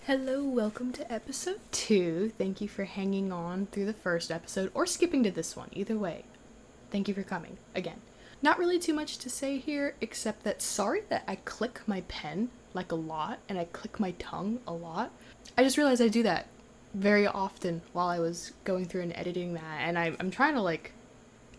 Hello, welcome to episode 2. Thank you for hanging on through the first episode or skipping to this one. Either way, thank you for coming again. Not really too much to say here, except that sorry that I click my pen like a lot and I click my tongue a lot. I just realized I do that very often while I was going through and editing that, and I'm trying to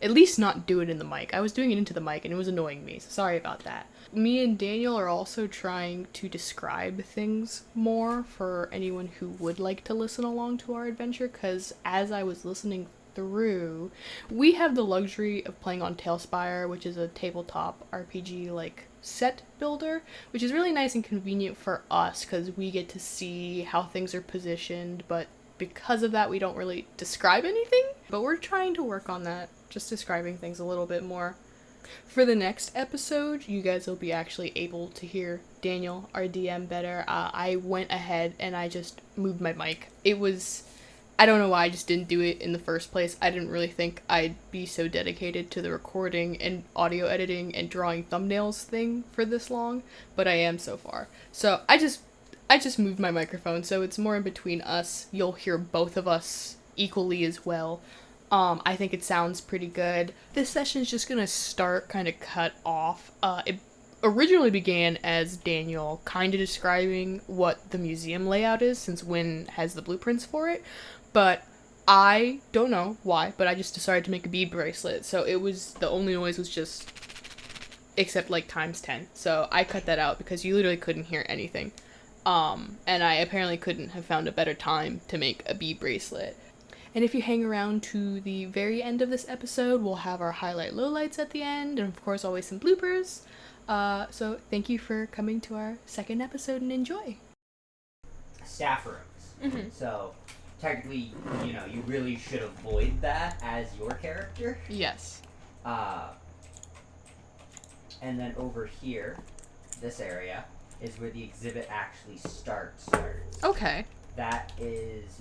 at least not do it in the mic. I was doing it into the mic and it was annoying me, so sorry about that. Me and Daniel are also trying to describe things more for anyone who would like to listen along to our adventure, because as I was listening through, we have the luxury of playing on Tailspire, which is a tabletop RPG set builder, which is really nice and convenient for us because we get to see how things are positioned, but because of that we don't really describe anything. But we're trying to work on that, just describing things a little bit more. For the next episode, you guys will be actually able to hear Daniel, our DM, better. I went ahead and I just moved my mic. I don't know why I just didn't do it in the first place. I didn't really think I'd be so dedicated to the recording and audio editing and drawing thumbnails thing for this long, but I am so far. So I just moved my microphone, so it's more in between us. You'll hear both of us equally as well. I think it sounds pretty good. This session is just gonna start kind of cut off. It originally began as Daniel kind of describing what the museum layout is, since Wynn has the blueprints for it, but I don't know why, but I just decided to make a bead bracelet, so the only noise was just, except times 10, so I cut that out because you literally couldn't hear anything. And I apparently couldn't have found a better time to make a bead bracelet. And if you hang around to the very end of this episode, we'll have our highlight lowlights at the end, and of course always some bloopers. So thank you for coming to our second episode and enjoy. Staff rooms. Mm-hmm. So technically, you really should avoid that as your character. Yes. And then over here, this area, is where the exhibit actually starts. Okay. That is,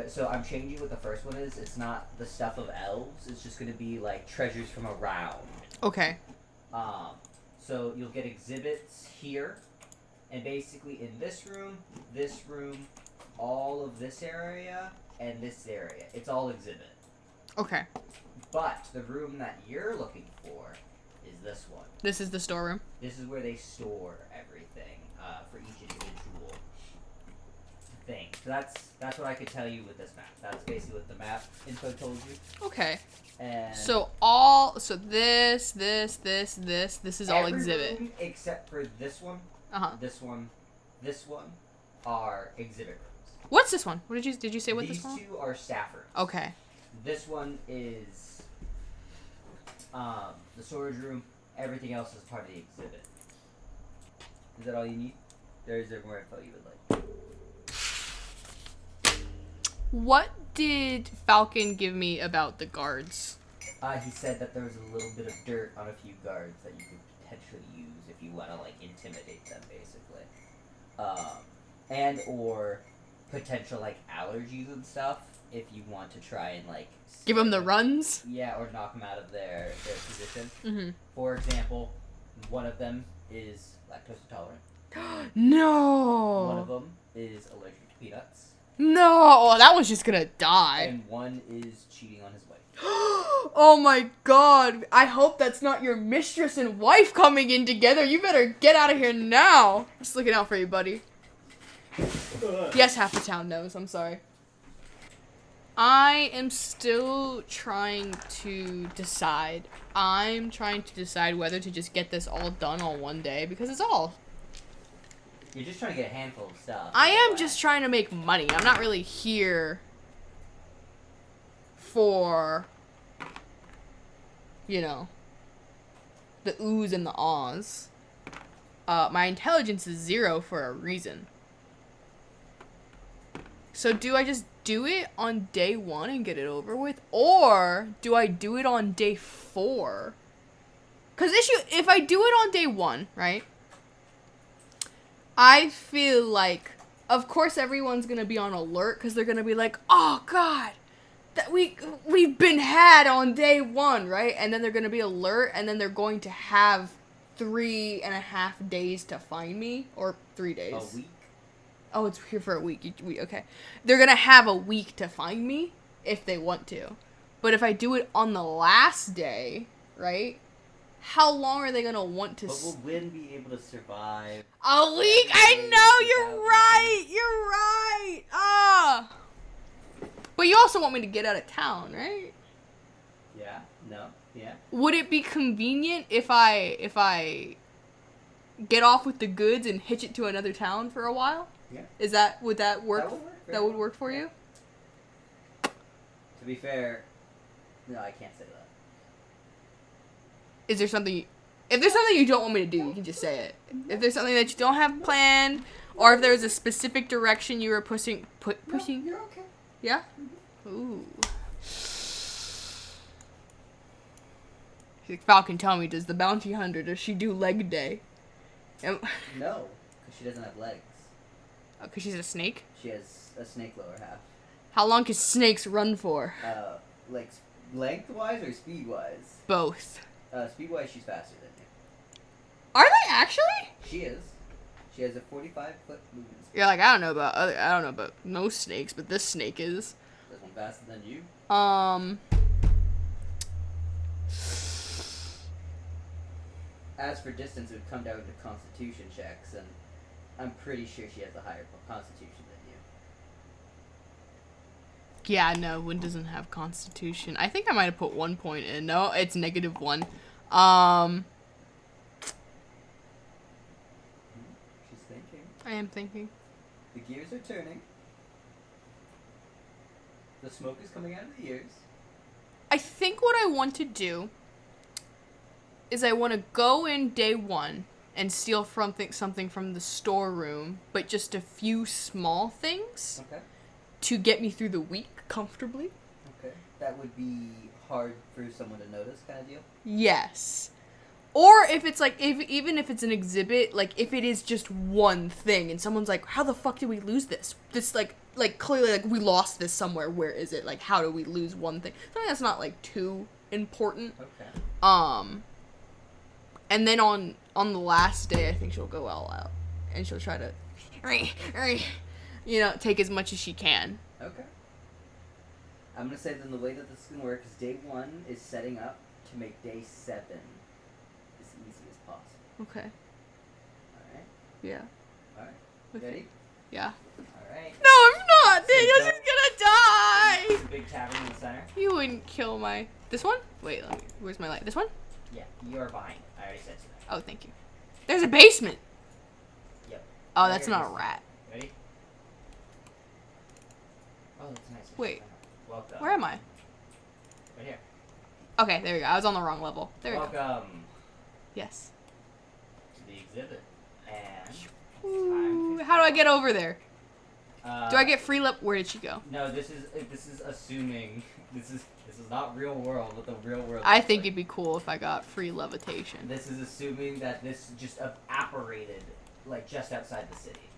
so I'm changing what the first one is. It's not the stuff of elves, it's just gonna be treasures from around. Okay. So you'll get exhibits here, and basically in this room, all of this area, and this area. It's all exhibit. Okay. But the room that you're looking for is this one. This is the storeroom? This is where they store everything for each individual thing. So that's what I could tell you with this map. That's basically what the map info told you. Okay. And so this is all exhibit. Room except for this one, this one are exhibit rooms. What's this one? What did you say what this one? These two are staff rooms. Okay. This one is the storage room. Everything else is part of the exhibit. Is that all you need? Or is there more info you would like? What did Falcon give me about the guards? He said that there was a little bit of dirt on a few guards that you could potentially use if you want to intimidate them, basically, and or potential allergies and stuff if you want to try and give them the runs. Yeah, or knock them out of their position. Mm-hmm. For example, one of them is lactose intolerant. No. One of them is allergic to peanuts. No, that one's just gonna die. And one is cheating on his wife. Oh my god. I hope that's not your mistress and wife coming in together. You better get out of here now. Just looking out for you, buddy. Yes, half the town knows. I'm sorry. I am still trying to decide. I'm trying to decide whether to just get this all done on one day, because it's all... You're just trying to get a handful of stuff. I am just trying to make money. I'm not really here for, the oohs and the ahs. My intelligence is 0 for a reason. So do I just do it on day 1 and get it over with? Or do I do it on day 4? Because if I do it on day 1, right? I feel of course everyone's gonna be on alert because they're gonna be like, oh god, that we've been had on day 1, right? And then they're gonna be alert, and then they're going to have 3.5 days to find me, or 3 days. A week? Oh, it's here for a week. Okay. They're gonna have a week to find me if they want to. But if I do it on the last day, right? How long are they gonna want to? But will Wynn be able to survive? A week? I know, you're right. You're right. Ah. But you also want me to get out of town, right? Yeah. No. Yeah. Would it be convenient if I get off with the goods and hitch it to another town for a while? Yeah. Would that work? That would work for you? To be fair, no, I can't say that. Is there something... If there's something you don't want me to do, you can just say it. If there's something that you don't have planned, or if there's a specific direction you were pushing... Pushing? No, you're okay. Yeah? Ooh. Falcon, tell me, does the bounty hunter, does she do leg day? No, because she doesn't have legs. Oh, because she's a snake? She has a snake lower half. How long can snakes run for? Like lengthwise or speedwise? Both. Speedwise, she's faster than you. Are they actually? She is. She has a 45-foot movement speed. You're like, I don't know about most snakes, but this snake is. This one faster than you? As for distance, it would come down to constitution checks, and I'm pretty sure she has a higher constitution than you. Yeah, no, Wynn doesn't have constitution. I think I might have put 1 point in. No, it's -1. She's thinking. I am thinking. The gears are turning. The smoke is coming out of the ears. I think what I want to do is I want to go in day 1 and steal something from the storeroom, but just a few small things to get me through the week comfortably. Okay. That would be hard for someone to notice, kind of deal? Yes. Or if it's like, even if it's an exhibit, like if it is just one thing and someone's like, how the fuck did we lose this? This like clearly like we lost this somewhere. Where is it? Like how do we lose one thing? Something that's not like too important. Okay. And then on the last day, I think she'll go all out and she'll try to, take as much as she can. Okay. I'm gonna say then the way that this is gonna work is day 1 is setting up to make day 7 as easy as possible. Okay. Alright? Yeah. Alright. Okay. Ready? Yeah. Alright. No, I'm not! Daniel's just gonna die! There's a big tavern in the center. You wouldn't kill my... This one? Wait, where's my light? This one? Yeah, you're behind. I already said so. Oh, thank you. There's a basement! Yep. Oh, that's not a rat. Ready? Oh, that's nice. Wait. Welcome. Where am I? Right here. Okay, there we go. I was on the wrong level. There we go. Welcome Yes. to the exhibit. And Ooh, how do I get over there? Do I get free Where did she go? No, this is assuming this is not real world, what the real world. I think it'd be cool if I got free levitation. This is assuming that this just apparated like just outside the city.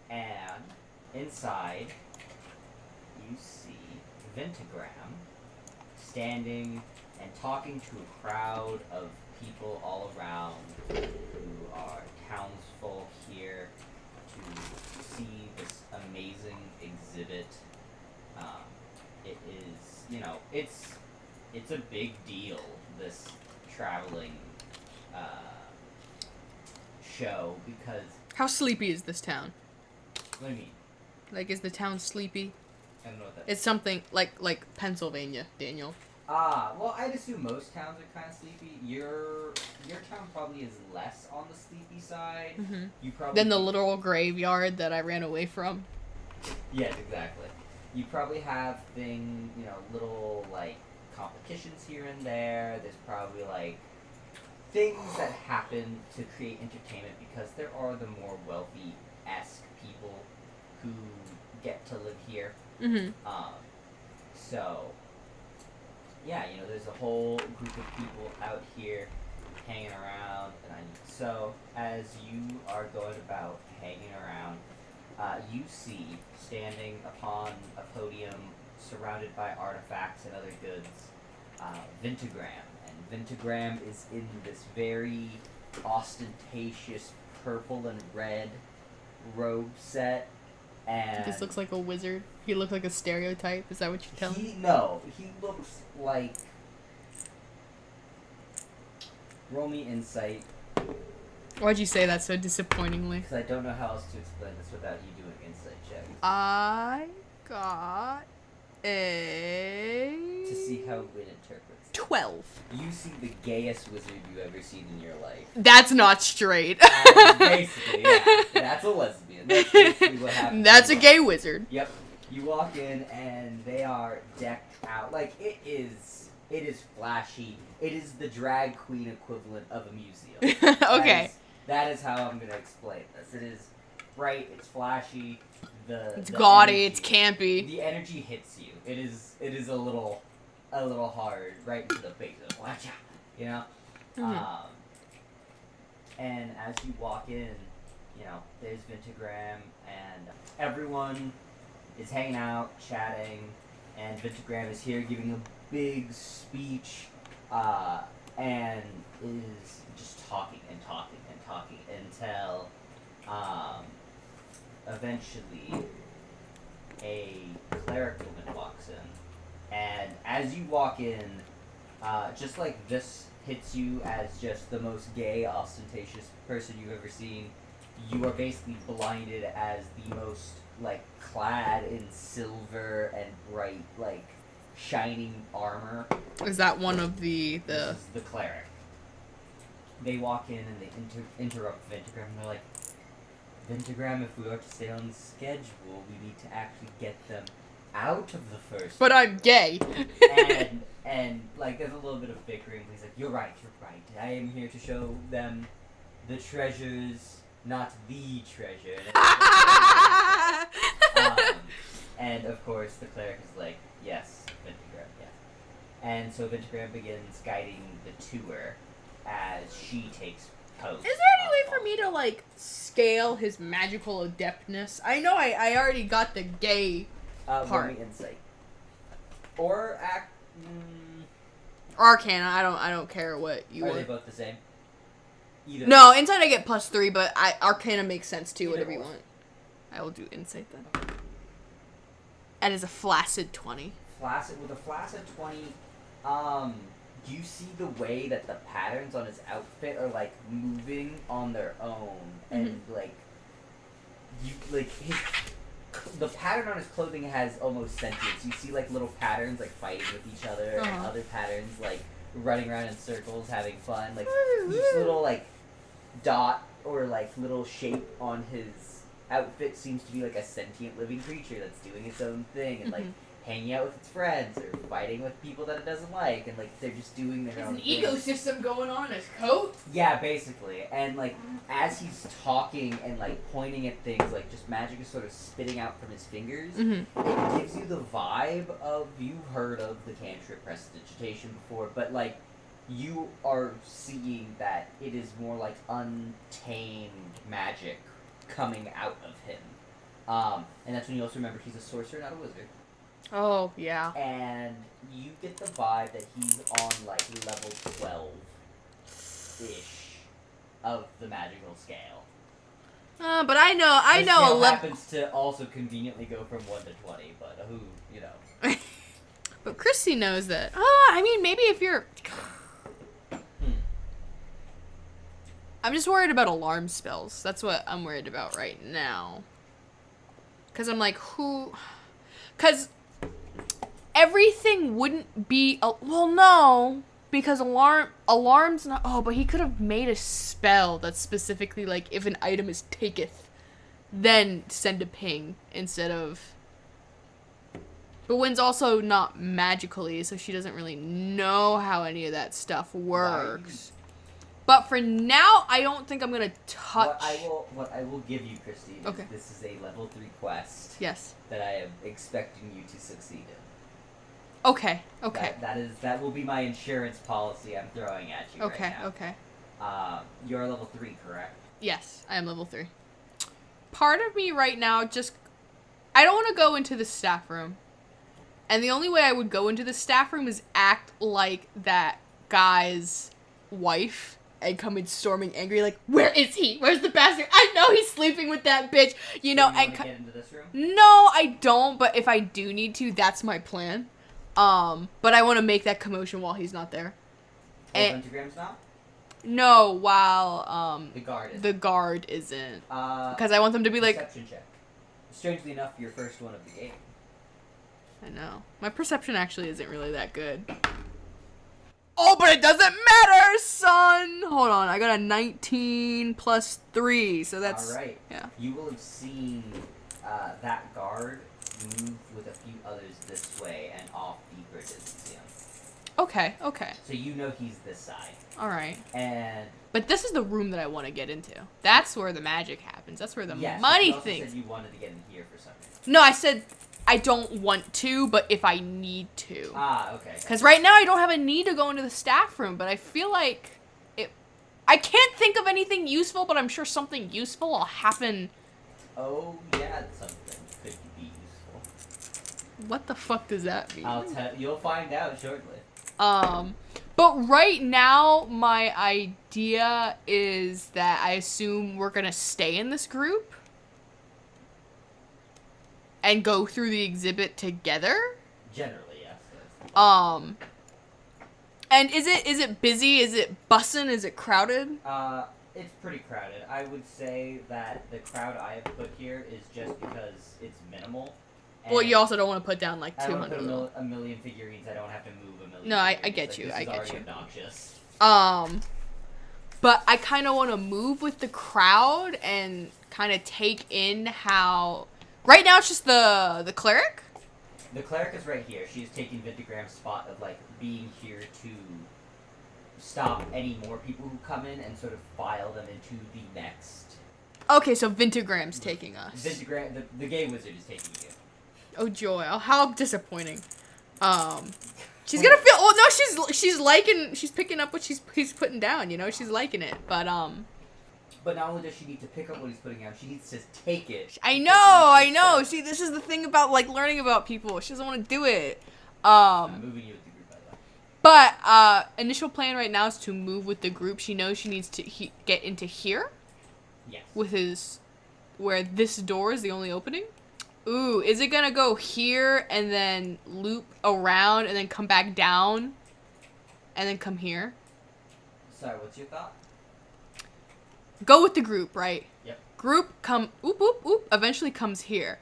And inside you see Ventagram standing and talking to a crowd of people all around who are townsfolk here to see this amazing exhibit. It is, it's a big deal, this traveling show, because... How sleepy is this town? What do you mean? Like, is the town sleepy? I don't know what that It's something like Pennsylvania, Daniel. Well, I'd assume most towns are kind of sleepy. Your town probably is less on the sleepy side. Mm-hmm. You probably Then the literal graveyard that I ran away from. Yes, exactly. You probably have little like competitions here and there. There's probably like things that happen to create entertainment because there are the more wealthy-esque people who get to live here. Mm-hmm. So, yeah, there's a whole group of people out here hanging around. So, as you are going about hanging around, you see, standing upon a podium surrounded by artifacts and other goods, Ventagram. And Ventagram is in this very ostentatious purple and red robe set, and This looks like a wizard. He looked like a stereotype. Is that what you're telling me? No, he looks like. Roll me insight, Why'd you say that so disappointingly? because I don't know how else to explain this without you doing insight check I got a... to see how Wynn interprets. 12. You see the gayest wizard you ever seen in your life. That's not straight. Basically, yeah. That's a lesbian. That's basically what happens. That's a gay wizard. Yep. You walk in and they are decked out. Like, it is flashy. It is the drag queen equivalent of a museum. Okay. That is how I'm going to explain this. It is bright, it's flashy. It's the gaudy, energy, it's campy. The energy hits you. It is a little hard, right into the face. Watch out, you know? Mhm. And as you walk in, you know, there's Vintagram, and everyone is hanging out, chatting, and Vintagram is here giving a big speech, and is just talking and talking and talking until, eventually a cleric woman walks in. And as you walk in, just like this hits you as just the most gay, ostentatious person you've ever seen, you are basically blinded as the most, like, clad in silver and bright, like, shining armor. Is that one of the... This is the cleric. They walk in and they interrupt Vintagram, and they're like, Vintagram, if we are to stay on schedule, we need to actually get them out of the first. But I'm gay. and like, there's a little bit of bickering. He's like, you're right. I am here to show them the treasures, not the treasure. And of course, the cleric is like, yes, Vintagram, yes. And so Vintagram begins guiding the tour as she takes pose. Is there any way for me to, like, scale his magical adeptness? I know I already got the gay part. Roll me insight. Or act. Arcana, I don't care what you Are want. they both the same? Either. No, insight I get +3, but Arcana makes sense too, Either whatever you or. want. I will do insight then. That is a flaccid 20. With a flaccid 20, you see the way that the patterns on his outfit are, like, moving on their own, and the pattern on his clothing has almost sentience. You see, like, little patterns, like, fighting with each other, and other patterns, like, running around in circles, having fun. Like, each little, like, dot or, like, little shape on his outfit seems to be, like, a sentient living creature that's doing its own thing, and, like, hanging out with its friends, or fighting with people that it doesn't like, and, like, they're just doing their own thing. There's an ecosystem going on in his coat. Yeah, basically. And, like, as he's talking and, like, pointing at things, like, just magic is sort of spitting out from his fingers. It gives you the vibe of, you've heard of the cantrip prestidigitation before, but, like, you are seeing that it is more like untamed magic coming out of him. And that's when you also remember he's a sorcerer, not a wizard. Oh, yeah. And you get the vibe that he's on, like, level 12-ish of the magical scale. But I know The scale a level. happens to also conveniently go from 1 to 20, but who, you know. But Christy knows that. Oh, I mean, maybe if you're... I'm just worried about alarm spells. That's what I'm worried about right now. Because I'm like, who... Because everything wouldn't be... Well, no. Because alarm's not... Oh, but he could have made a spell that's specifically like, if an item is taketh, then send a ping instead of... But Wynn's also not magically, so she doesn't really know how any of that stuff works. But for now, I don't think I'm gonna touch... What I will give you, Christine, is this is a level 3 quest. Yes. That I am expecting you to succeed in. Okay. That will be my insurance policy I'm throwing at you right now. Okay. You're level 3, correct? Yes, I am level 3. Part of me right now just... I don't want to go into the staff room. And the only way I would go into the staff room is act like that guy's wife and come in storming angry, like, where is he? Where's the bastard? I know he's sleeping with that bitch. You know, you want to get into this room? No, I don't, but if I do need to, that's my plan. But I want to make that commotion while he's not there. Pentagram's not? No, while, the guard isn't. Because I want them to be like... Perception check. Strangely enough, your first one of the game. I know. My perception actually isn't really that good. Oh, but it doesn't matter, son! Hold on, I got a 19 plus 3, so that's... Alright. Yeah. You will have seen that guard move with a few others this way and off deeper to the museum. Okay, okay. So you know he's this side. Alright. And... But this is the room that I want to get into. That's where the magic happens. That's where the money thing. You also thing. said you wanted to get in here for some reason. No, I said I don't want to, but if I need to. Ah, okay. Because right now I don't have a need to go into the staff room, but I feel like it... I can't think of anything useful, but I'm sure something useful will happen. Oh, yeah, something could be useful. What the fuck does that mean? You'll find out shortly. But right now, my idea is that I assume we're gonna stay in this group and go through the exhibit together. Generally, yes. And is it busy? Is it bussin'? Is it crowded? It's pretty crowded. I would say that the crowd I have put here is just because it's minimal. Well, you also don't want to put down like 200. I don't want to put a million figurines. I don't have to move a million. No, I figurines. get you. This I is get already you. Obnoxious. But I kind of want to move with the crowd and kind of take in how. Right now, it's just the cleric. The cleric is right here. She is taking Vintagram's spot of like being here to stop any more people who come in and sort of file them into the next. Okay, so Vintagram's taking us. Vintagram, the gay wizard is taking you. Oh joy! Oh, how disappointing. She's gonna feel. Oh no, she's liking. She's picking up what he's putting down. You know, she's liking it. But But not only does she need to pick up what he's putting down, she needs to take it. I know. See, this is the thing about like learning about people. She doesn't want to do it. I'm moving you with the group, by the way. But initial plan right now is to move with the group. She knows she needs to get into here. Yes. With his, where this door is the only opening. Ooh, is it gonna go here and then loop around and then come back down and then come here? Sorry, what's your thought? Go with the group, right? Yep. Group eventually comes here.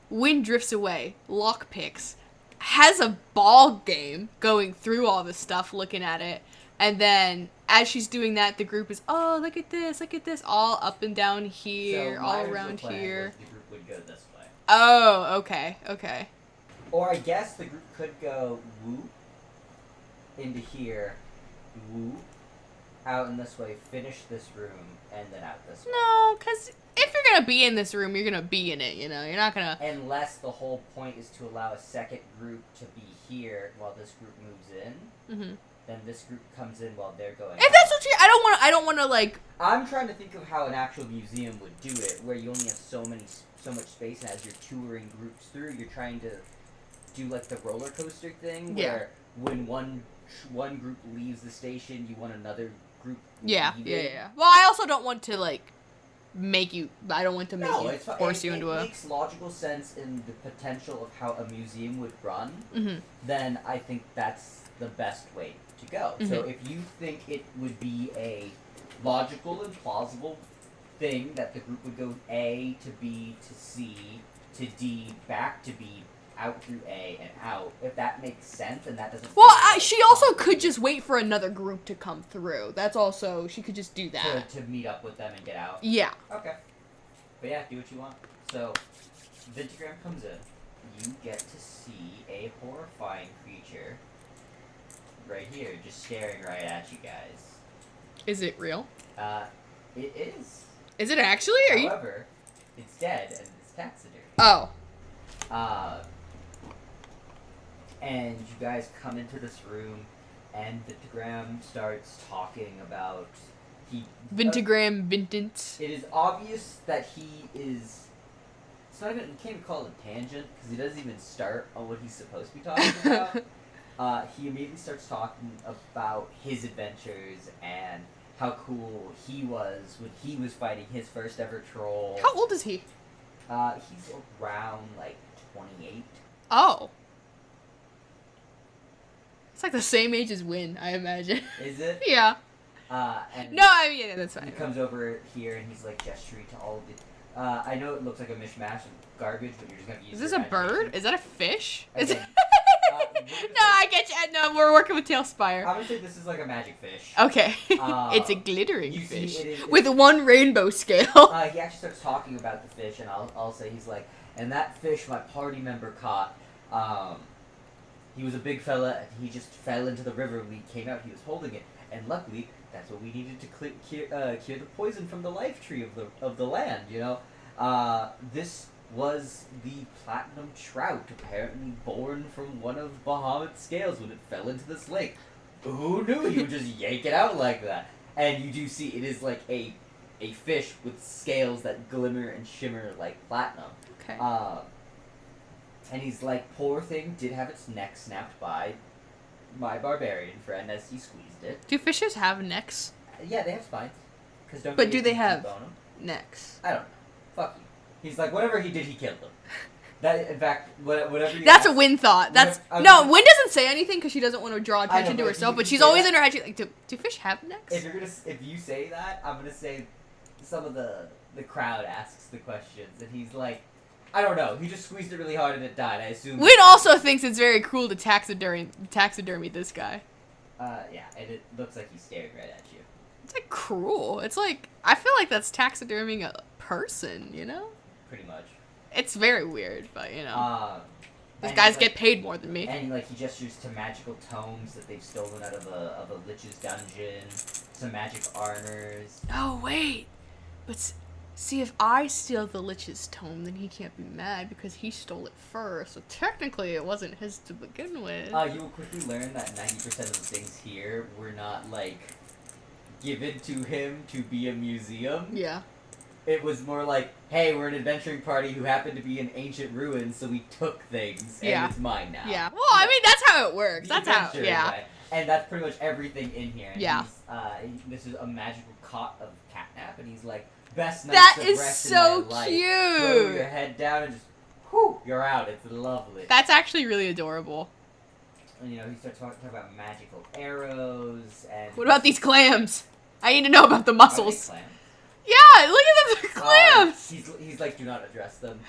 Wind drifts away. Lock picks. Has a ball game going through all this stuff, looking at it. And then as she's doing that, the group is, oh, look at this, all up and down here, So all around here. Was the group would go this way. Oh, okay. Or I guess the group could go whoop into here, whoop out in this way, finish this room, and then out this way. No, because if you're going to be in this room, you're going to be in it, you know? You're not going to... Unless the whole point is to allow a second group to be here while this group moves in. Mm-hmm. Then this group comes in while they're going If that's what you... I don't want to, like... I'm trying to think of how an actual museum would do it, where you only have so much space, and as you're touring groups through, you're trying to do, like, the roller coaster thing, where when one group leaves the station, you want another group leave it. Yeah. Well, I also don't want to, like, make you... I don't want to make force you into a... It makes logical sense in the potential of how a museum would run. Mm-hmm. Then I think that's the best way to go. Mm-hmm. So if you think it would be a logical and plausible thing that the group would go A to B to C to D back to B out through A and out, if that makes sense and that doesn't... Well, she also could just wait for another group to come through. That's also... She could just do that. To meet up with them and get out? Yeah. Okay. But yeah, do what you want. So, Vintagram comes in. You get to see a horrifying creature right here, just staring right at you guys. Is it real? It is. Is it actually? However, it's dead and it's taxidermy. Oh. And you guys come into this room, and Vintagram starts talking about Vintagram Vintant. It is obvious that he is. It's not even. You can't even call it a tangent because he doesn't even start on what he's supposed to be talking about. He immediately starts talking about his adventures and how cool he was when he was fighting his first ever troll. How old is he? He's around like 28. Oh. It's like the same age as Wynn, I imagine. Is it? Yeah. And No, I mean, yeah, that's fine. he comes over here and he's like gesturing to all of the. I know it looks like a mishmash of garbage, but you're just gonna use. Is this your a bird? imagination. Is that a fish? Is Okay. it... We're No, I get you. No, we're working with Tailspire. I'm gonna say this is like a magic fish. Okay. Uh, It's a glittering you see, fish. it's- With one rainbow scale. He actually starts talking about the fish, and I'll say he's like, and that fish my party member caught. He was a big fella, and he just fell into the river. When he came out, he was holding it, and luckily, that's what we needed to cure the poison from the life tree of the land. You know, this was the platinum trout, apparently born from one of Bahamut's scales when it fell into this lake. Who knew he would just yank it out like that? And you do see it is like a fish with scales that glimmer and shimmer like platinum. Okay. And he's like, poor thing did have its neck snapped by my barbarian friend as he squeezed it. Do fishes have necks? Yeah, they have spines. But do they have bone 'em? necks? I don't know. Fuck you. He's like, whatever he did, he killed them. That, in fact, whatever you That's ask, a Wynn thought. That's Whatever- no. Wynn doesn't say anything because she doesn't want to draw I attention know, to but herself. you But can she's say always that. in her head. She's like, do fish have necks? if you say that, I'm gonna say some of the crowd asks the questions, and he's like, I don't know. He just squeezed it really hard and it died. I assume. Wynn also thinks it's very cruel to taxidermy this guy. Yeah, and it looks like he's staring right at you. It's like cruel. It's like I feel like that's taxiderming a person. You know. Pretty much. It's very weird, but you know. These And guys he's get like, paid more than me. And like he gestures to magical tomes that they've stolen out of a lich's dungeon, some magic armors. Oh wait, but see if I steal the Lich's tome, then he can't be mad because he stole it first. So technically, it wasn't his to begin with. You will quickly learn that 90% of the things here were not like given to him to be a museum. Yeah. It was more like, hey, we're an adventuring party who happened to be in ancient ruins, so we took things, and Yeah. it's mine now. Yeah. Well, I mean that's how it works. The That's how. adventuring Yeah. way. And that's pretty much everything in here. And Yeah. This is a magical cot of catnap, and he's like, best night That of is rest so in my life. cute. Throw your head down and just, whoo, you're out. It's lovely. That's actually really adorable. And, you know, he starts talking about magical arrows and. What about these clams? I need to know about the Are they muscles. clams? Yeah, look at them, they're clams. He's like, do not address them.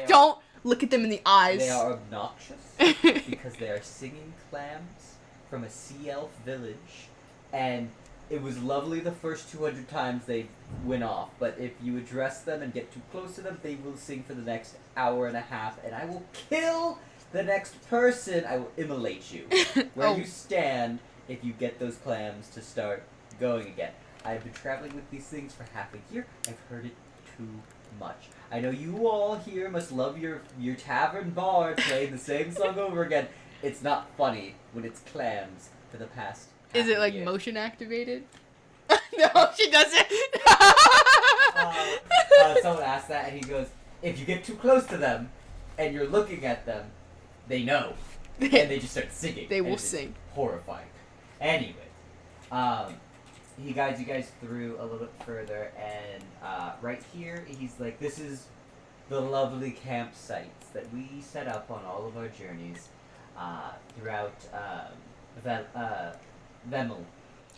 Don't look at them in the eyes. They are obnoxious because they are singing clams from a sea elf village, and it was lovely the first 200 times they went off, but if you address them and get too close to them, they will sing for the next hour and a half, and I will kill the next person. I will immolate you where Oh. you stand if you get those clams to start going again. I've been traveling with these things for half a year. I've heard it too much. I know you all here must love your tavern bar playing the same song over again. It's not funny when it's clams for the past half Is it a like year. motion activated? No, she doesn't. Someone asked that, and he goes, if you get too close to them, and you're looking at them, they know. And they just start singing. They and will it's sing. Horrifying. Anyway, he guides you guys through a little bit further, and right here, he's like, this is the lovely campsites that we set up on all of our journeys throughout Vemel.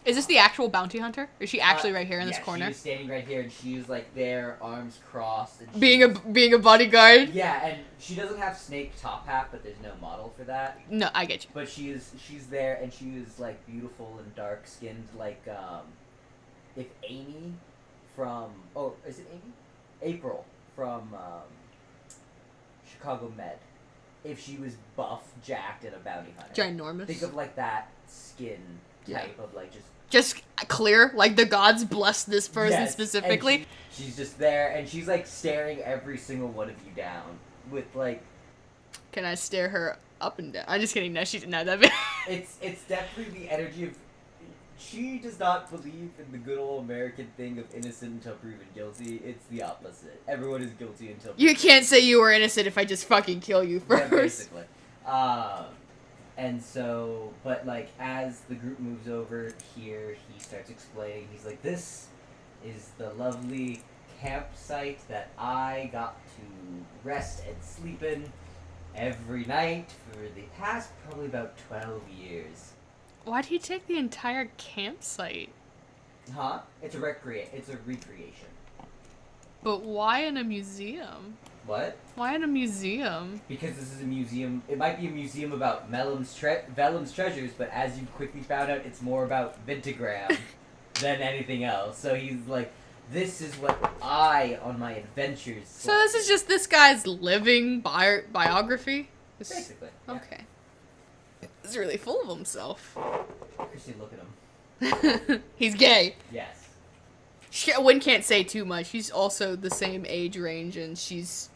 Is this the actual bounty hunter? Is she actually right here in this Yeah, corner? she was standing right here, and she was like there, arms crossed. And Being a bodyguard? Yeah, and she doesn't have snake top hat, but there's no model for that. No, I get you. But she's there, and she is like beautiful and dark skinned, like if Amy from is it Amy? April from Chicago Med. If she was buff, jacked, and a bounty hunter. Ginormous. Think of like that skin type of like just clear, like the gods bless this person Yes, specifically. and she's just there, and she's like staring every single one of you down with like. Can I stare her up and down? I'm just kidding. No, she's not that big. It's definitely the energy of. She does not believe in the good old American thing of innocent until proven guilty. It's the opposite. Everyone is guilty until. You can't say you were innocent if I just fucking kill you Yeah, first. basically. And so, but like as the group moves over here, he starts explaining. He's like, "This is the lovely campsite that I got to rest and sleep in every night for the past probably about 12 years." Why'd he take the entire campsite? Huh? It's a recreation. But why in a museum? What? Why in a museum? Because this is a museum. It might be a museum about Vellum's treasures, but as you quickly found out, it's more about Vintagram than anything else. So he's like, this is what I, on my adventures... So this is just this guy's living biography? Basically. Yeah. Okay. He's really full of himself. Chrissy, look at him. He's gay. Yes. Wynn can't say too much. She's also the same age range, and she's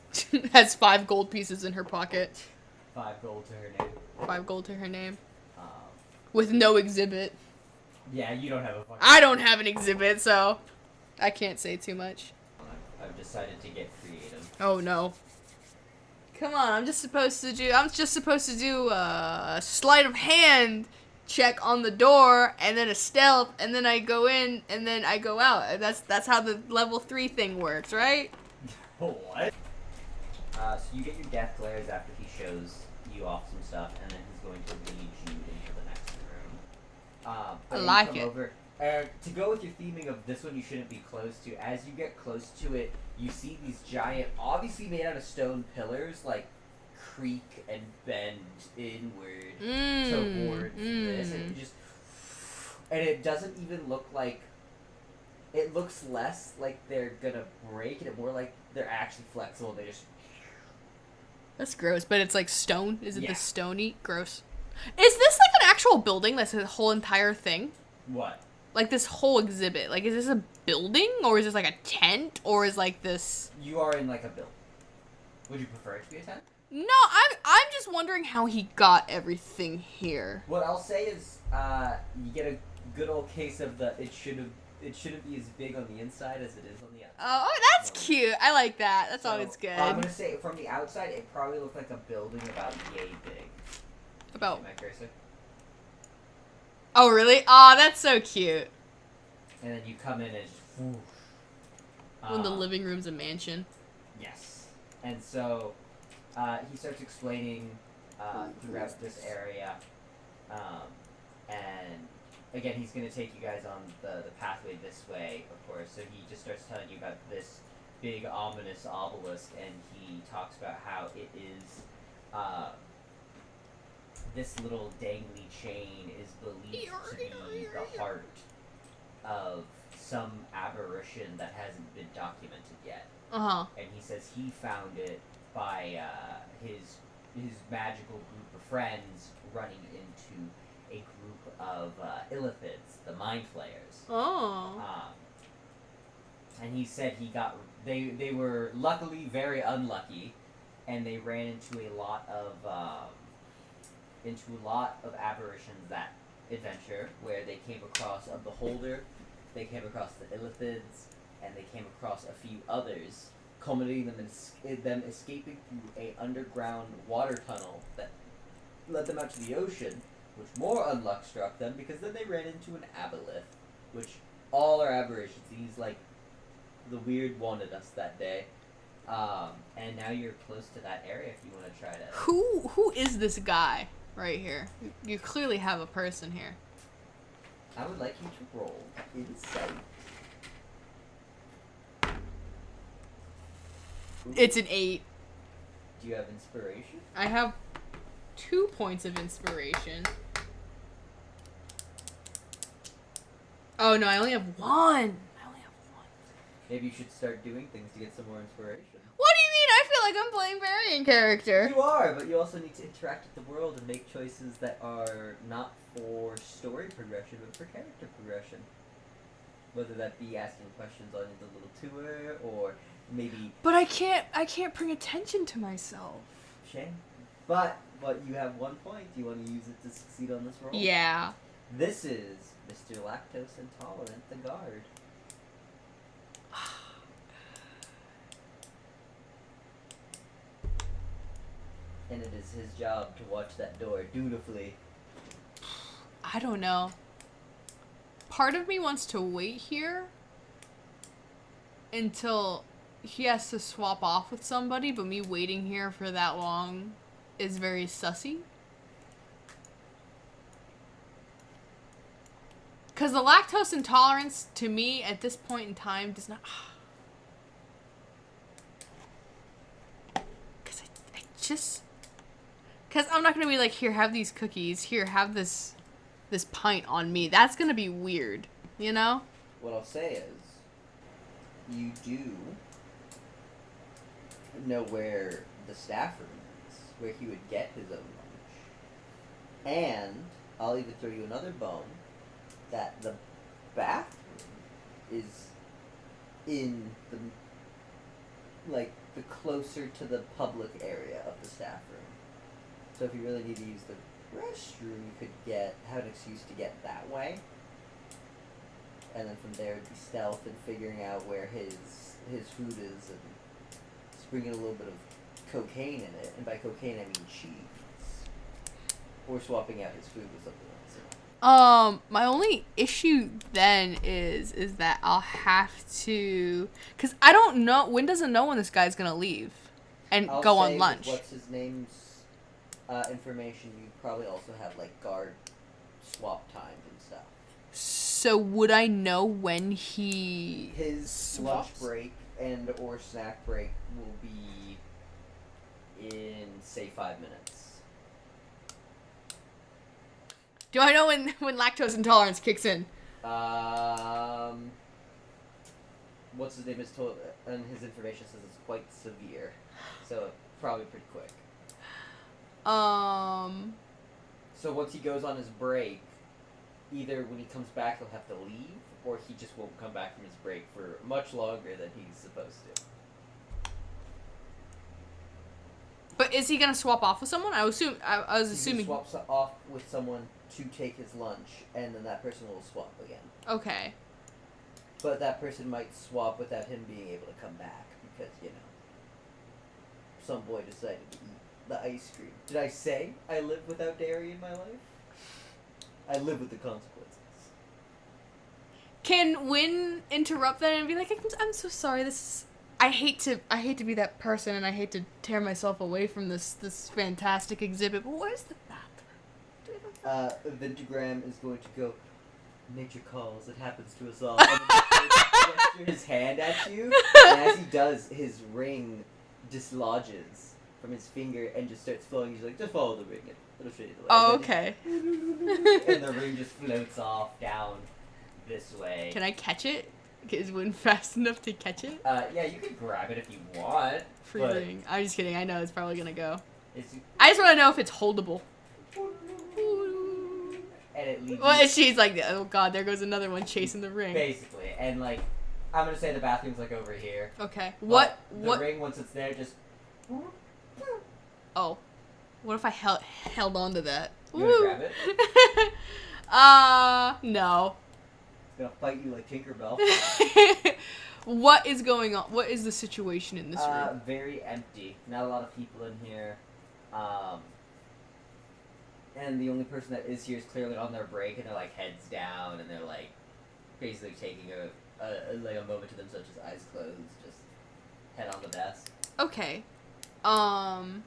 has 5 gold pieces in her pocket. 5 gold to her name. 5 gold to her name. Um, With no exhibit. yeah, you don't have a fucking... I don't have an exhibit, so I can't say too much. I've decided to get creative. Oh no. Come on, I'm just supposed to do a sleight of hand check on the door, and then a stealth, and then I go in, and then I go out. That's how the level 3 thing works, right? What? So you get your death glares after he shows you off some stuff, and then he's going to lead you into the next room. I like it. Over, to go with your theming of this one you shouldn't be close to, as you get close to it, you see these giant, obviously made out of stone pillars, like, creak and bend inward towards this, and it doesn't even look like, it looks less like they're gonna break, and more like they're actually flexible. They just... That's gross, but it's like stone. Is it Yeah. the stony? Gross. Is this like an actual building? That's a whole entire thing? What? Like this whole exhibit. Like, is this a building, or is this like a tent, or is like this? You are in like a building. Would you prefer it to be a tent? No, I'm just wondering how he got everything here. What I'll say is, you get a good old case of the it shouldn't be as big on the inside as it is on the outside. Oh, that's cute. I like that. That's always good. I'm gonna say from the outside, it probably looked like a building about yay big. About. See my cursor? Oh, really? Aw, that's so cute. And then you come in and just, whoosh. When the living room's a mansion. Yes. And so he starts explaining throughout this area, and again, he's going to take you guys on the pathway this way, of course. So he just starts telling you about this big ominous obelisk, and he talks about how it is this little dangly chain is believed to be the heart of some aberration that hasn't been documented yet. Uh-huh. And he says he found it by his magical group of friends running into a group of illithids, the Mind Flayers. Oh. And he said they were luckily very unlucky, and they ran into a lot of aberrations that adventure, where they came across a beholder, they came across the illithids, and they came across a few others, culminating them escaping through a underground water tunnel that led them out to the ocean, which more unluck struck them, because then they ran into an aboleth, which all are aberrations. He's like, the weird wanted us that day. And now you're close to that area if you want to try to... Who is this guy right here? You clearly have a person here. I would like you to roll insight. It's an 8. Do you have inspiration? I have 2 points of inspiration. Oh no, I only have 1. Maybe you should start doing things to get some more inspiration. What do you mean? I feel like I'm playing variant character. You are, but you also need to interact with the world and make choices that are not for story progression, but for character progression. Whether that be asking questions on the little tour, or maybe... But I can't bring attention to myself. Shame. But you have 1 point. Do you want to use it to succeed on this roll? Yeah. This is Mr. Lactose Intolerant, the guard. and it is his job to watch that door dutifully. I don't know. Part of me wants to wait here until he has to swap off with somebody, but me waiting here for that long is very sussy. Because the lactose intolerance, to me, at this point in time, does not... Because I just... Because I'm not going to be like, here, have these cookies. Here, have this pint on me. That's going to be weird, you know? What I'll say is, you do know where the staff room is, where he would get his own lunch. And I'll even throw you another bone, that the bathroom is in the, like, the closer to the public area of the staff room. So if you really need to use the restroom, you could have an excuse to get that way. And then from there it'd be stealth and figuring out where his food is and springing a little bit of cocaine in it. And by cocaine I mean cheese. Or swapping out his food with something else. My only issue then is that I'll have to, because I don't know, Wynn doesn't know when this guy's gonna leave and I'll go say on lunch. With what's his name's information, you probably also have like guard swap times and stuff. So would I know when he His swaps? lunch break and or snack break will be in say 5 minutes. Do I know when lactose intolerance kicks in? What's his name is told, and his information says it's quite severe, so probably pretty quick. So once he goes on his break, either when he comes back he'll have to leave, or he just won't come back from his break for much longer than he's supposed to. But is he gonna swap off with someone? I was assuming. He swaps off with someone to take his lunch, and then that person will swap again. Okay. But that person might swap without him being able to come back, because, you know, some boy decided to eat the ice cream. Did I say I live without dairy in my life? I live with the consequences. Can Wynn interrupt that and be like, I'm so sorry, this is... I hate to be that person, and I hate to tear myself away from this fantastic exhibit, but where's the bathroom? Vintagram is going to go, nature calls, it happens to us all. And then he gestures his hand at you, and as he does, his ring dislodges from his finger and just starts flowing. He's like, just follow the ring, it'll show you the way. Oh, okay. And the ring just floats off down this way. Can I catch it? Is Wynn fast enough to catch it? Yeah, you can grab it if you want. Free ring. I'm just kidding. I know it's probably gonna go. It's, I just want to know if it's holdable. and it leaves. Well, she's like, oh god, there goes another one chasing the ring. Basically, and like, I'm gonna say the bathroom's like over here. Okay. The ring, once it's there, just. Oh, what if I held on to that? You wanna grab it? No. Gonna fight you like Tinkerbell. What is going on? What is the situation in this room? Very empty. Not a lot of people in here. And the only person that is here is clearly on their break, and they're like heads down, and they're like basically taking a moment to themselves, just eyes closed, just head on the desk. Okay. And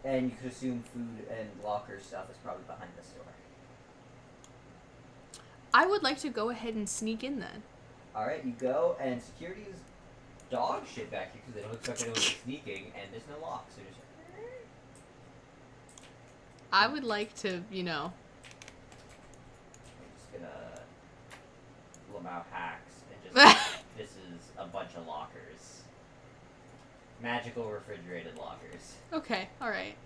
you could assume food and locker stuff is probably behind this door. I would like to go ahead and sneak in then. Alright, you go, and security is dog shit back here because they don't expect anyone to be sneaking, and there's no locks. So just... I would like to, you know... I'm just gonna... Lamau hacks, and just... This is a bunch of lockers. Magical refrigerated lockers. Okay, alright.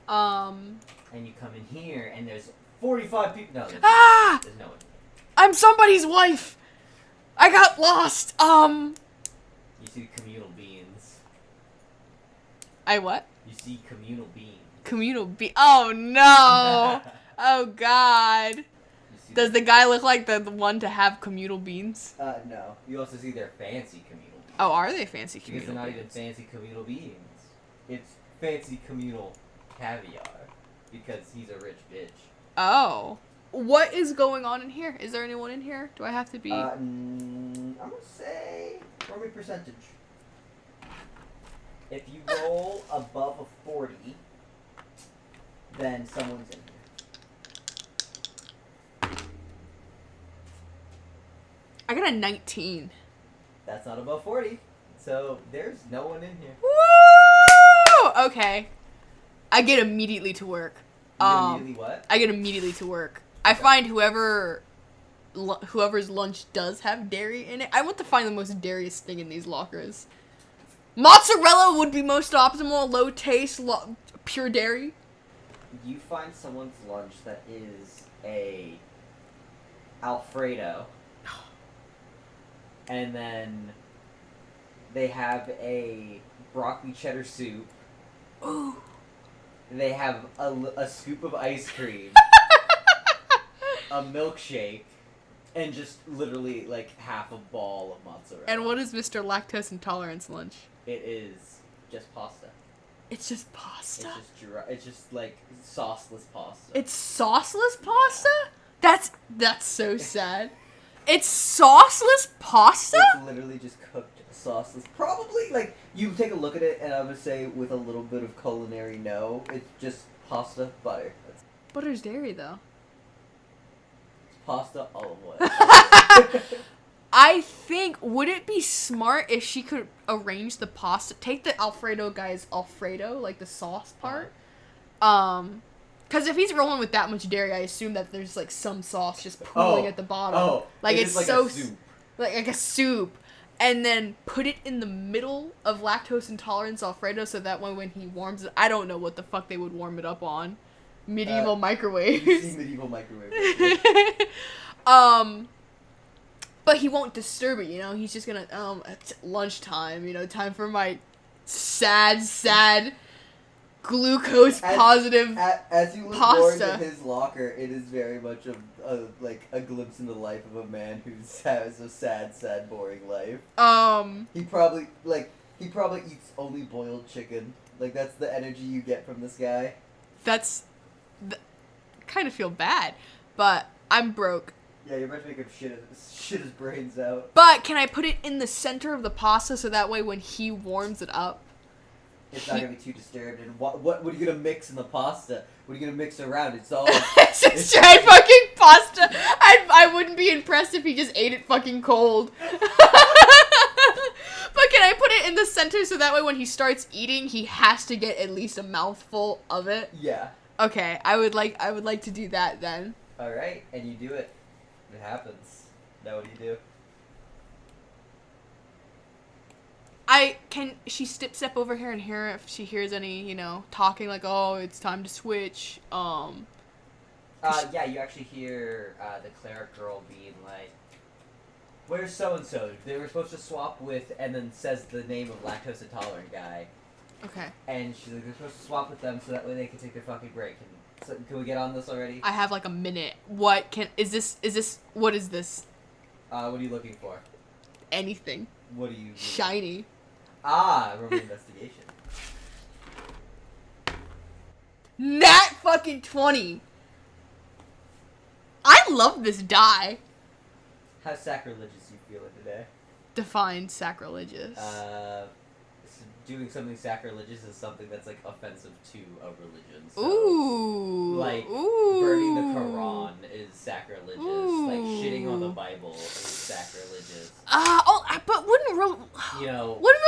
And you come in here, and there's 45 people... No, there's no one. I'm somebody's wife! I got lost! You see communal beans. I what? You see communal beans. Oh no! Oh god. Does the guy look like the one to have communal beans? No. You also see their fancy communal beans. Oh, are they fancy Because communal they're not beans? even fancy communal beans. It's fancy communal caviar because he's a rich bitch. Oh. What is going on in here? Is there anyone in here? Do I have to be... I'm gonna say... Roll me percentage. If you roll above a 40, then someone's in here. I got a 19. That's not above 40, so there's no one in here. Woo! Okay. I get immediately to work. Immediately what? I get immediately to work. I find whoever's lunch does have dairy in it. I want to find the most dairyest thing in these lockers. Mozzarella would be most optimal. Low taste, pure dairy. You find someone's lunch that is a Alfredo. And then they have a broccoli cheddar soup. Ooh. They have a scoop of ice cream. A milkshake. And just literally like half a ball of mozzarella. And what is Mr. Lactose Intolerance lunch? It is just pasta. It's just pasta? It's just like sauceless pasta. It's sauceless pasta? That's so sad. It's sauceless pasta? It's literally just cooked sauceless. Probably, like, you take a look at it, and I would say with a little bit of culinary no, it's just pasta, butter. Butter's dairy, though. It's pasta, olive oil. I think, would it be smart if she could arrange the pasta? Take the Alfredo guy's Alfredo, like the sauce part. Because if he's rolling with that much dairy, I assume that there's like some sauce just pooling at the bottom. Oh, like it's like so a soup. like a soup, and then put it in the middle of lactose intolerance Alfredo, so that way when he warms it, I don't know what the fuck they would warm it up on. Medieval microwaves. You've seen medieval microwaves. But he won't disturb it, you know. He's just gonna it's lunchtime, you know, time for my sad glucose positive as you look more into his locker, it is very much a glimpse into the life of a man who has a sad, boring life. He probably eats only boiled chicken. Like, that's the energy you get from this guy. Kind of feel bad, but I'm broke. Yeah, you're about to make him shit his brains out. But can I put it in the center of the pasta so that way when he warms it up, it's not gonna be too disturbed? And what are you gonna mix in the pasta? What are you gonna mix around? It's all it's just dry fucking pasta. I wouldn't be impressed if he just ate it fucking cold. But can I put it in the center so that way when he starts eating, he has to get at least a mouthful of it? Yeah. Okay, I would like to do that then. All right, and you do it. It happens. Now what do you do? She step over here and hear if she hears any, you know, talking like, oh, it's time to switch. Yeah, you actually hear the cleric girl being like, where's so-and-so? They were supposed to swap with, and then says the name of lactose intolerant guy. Okay. And she's like, they're supposed to swap with them so that way they can take their fucking break. So, can we get on this already? I have like a minute. What is this? What is this? What are you looking for? Anything. What are you... Shiny. Roman investigation. Nat fucking 20. I love this die. How sacrilegious you feeling today? Define sacrilegious. Doing something sacrilegious is something that's like offensive to a religion. So, like burning the Quran is sacrilegious. Like shitting on the Bible is sacrilegious. But wouldn't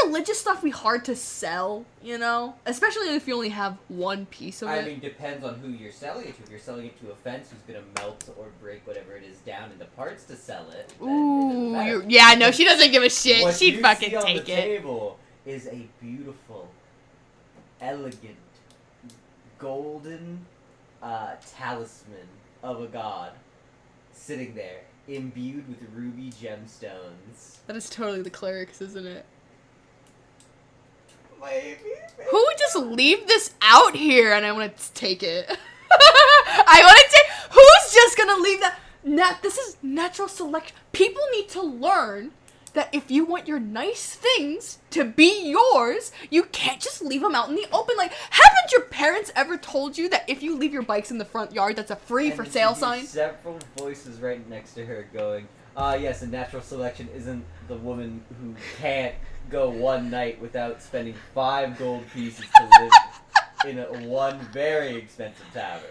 religious stuff be hard to sell? You know, especially if you only have one piece of it. I mean, depends on who you're selling it to. If you're selling it to a fence who's gonna melt or break whatever it is down into parts to sell it, then yeah, no, she doesn't give a shit. What She'd you fucking see on take the it. Table is a beautiful, elegant, golden talisman of a god sitting there, imbued with ruby gemstones. That is totally the clerics, isn't it? Maybe. Who would just leave this out here and I want to take it? Who's just gonna leave that? This is natural selection. People need to learn that if you want your nice things to be yours, you can't just leave them out in the open. Like, haven't your parents ever told you that if you leave your bikes in the front yard, that's a free for sale sign? Several voices right next to her going, yes, and natural selection isn't the woman who can't go one night without spending 5 gold pieces to live in one very expensive tavern.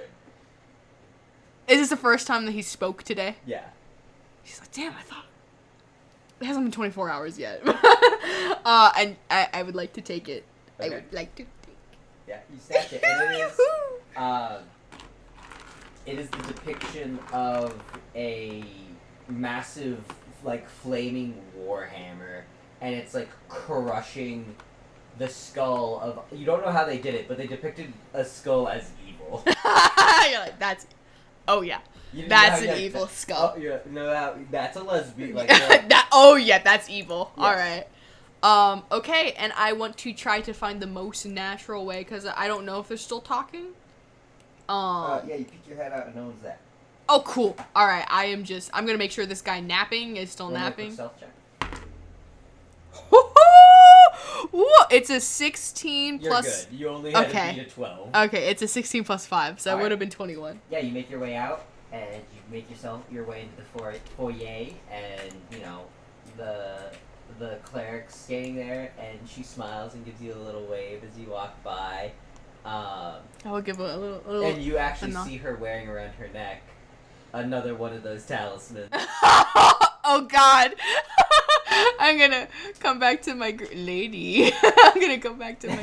Is this the first time that he spoke today? Yeah. She's like, damn, I thought it hasn't been 24 hours yet. And I would like to take it. Okay. I would like to take Yeah, you snatch it, and it is the depiction of a massive, like, flaming warhammer, and it's, like, crushing the skull of... You don't know how they did it, but they depicted a skull as evil. You're like, that's... Oh, yeah. That's an evil skull. Oh, yeah, no, that's a lesbian. Like, oh, yeah, that's evil. Yeah. Alright. Okay, and I want to try to find the most natural way, because I don't know if they're still talking. yeah, you peek your head out and no one's there. Oh, cool. Alright, I'm gonna make sure this guy napping is still napping. Stealth check. It's a 16 You're plus... good. You only had to beat a 12. Okay, it's a 16 plus 5, so it would have been 21. Yeah, you make your way out, and you make your way into the foyer, and, you know, the cleric's standing there, and she smiles and gives you a little wave as you walk by. I will give a little... And you actually see her wearing around her neck another one of those talismans. Oh, God. I'm gonna come back to my lady. I'm gonna come back to my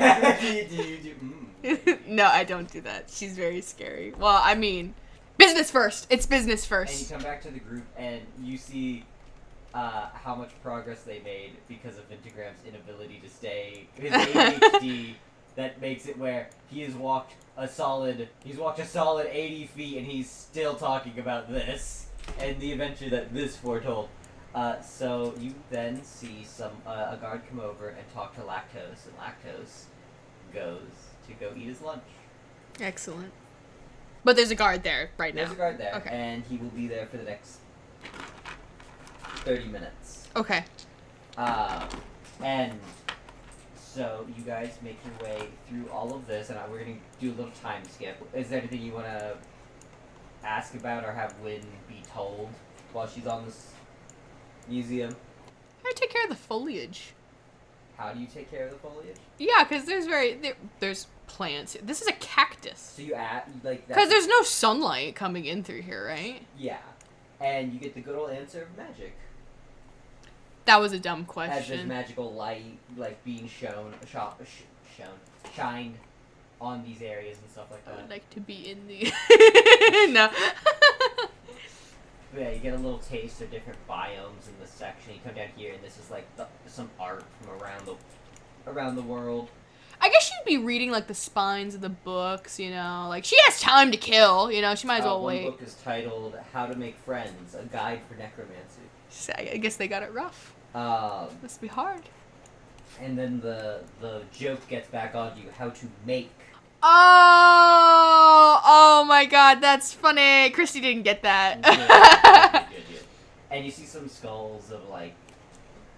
No, I don't do that. She's very scary. Well, I mean, business first. It's business first. And you come back to the group and you see how much progress they made because of Vintagram's inability to stay. His ADHD that makes it where he's walked a solid 80 feet and he's still talking about this and the adventure that this foretold. So you then see a guard come over and talk to Lactose, and Lactose goes to go eat his lunch. Excellent. But there's a guard there right now. There's a guard there, okay. And he will be there for the next 30 minutes. Okay. And so you guys make your way through all of this, and we're going to do a little time skip. Is there anything you want to ask about or have Wynn be told while she's on this museum? I take care of the foliage. How do you take care of the foliage? Yeah, because there's plants. This is a cactus. So you add, like... Because there's no sunlight coming in through here, right? Yeah. And you get the good old answer of magic. That was a dumb As question. there's magical light, like, being shined on these areas and stuff like that. I would like to be in the... No. Yeah, you get a little taste of different biomes in this section. You come down here, and this is like some art from around the world. I guess she'd be reading like the spines of the books, you know. Like she has time to kill, you know. She might as well wait. One book is titled "How to Make Friends: A Guide for Necromancy." So I guess they got it rough. Must be hard. And then the joke gets back onto you: how to make. Oh my God, that's funny. Christy didn't get that. Good. And you see some skulls of like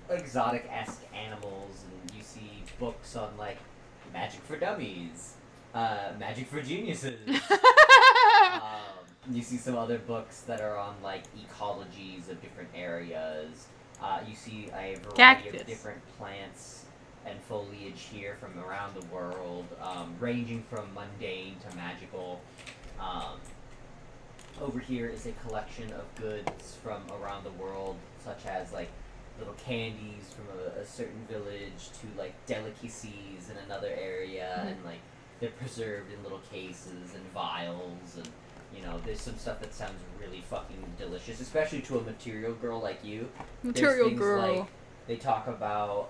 exotic-esque animals, and you see books on like magic for dummies, magic for geniuses. You see some other books that are on like ecologies of different areas. You see a variety of different plants and foliage here from around the world, ranging from mundane to magical. Over here is a collection of goods from around the world, such as like little candies from a certain village to like delicacies in another area, and like they're preserved in little cases and vials, and you know there's some stuff that sounds really fucking delicious, especially to a material girl like you. Material girl. Like, they talk about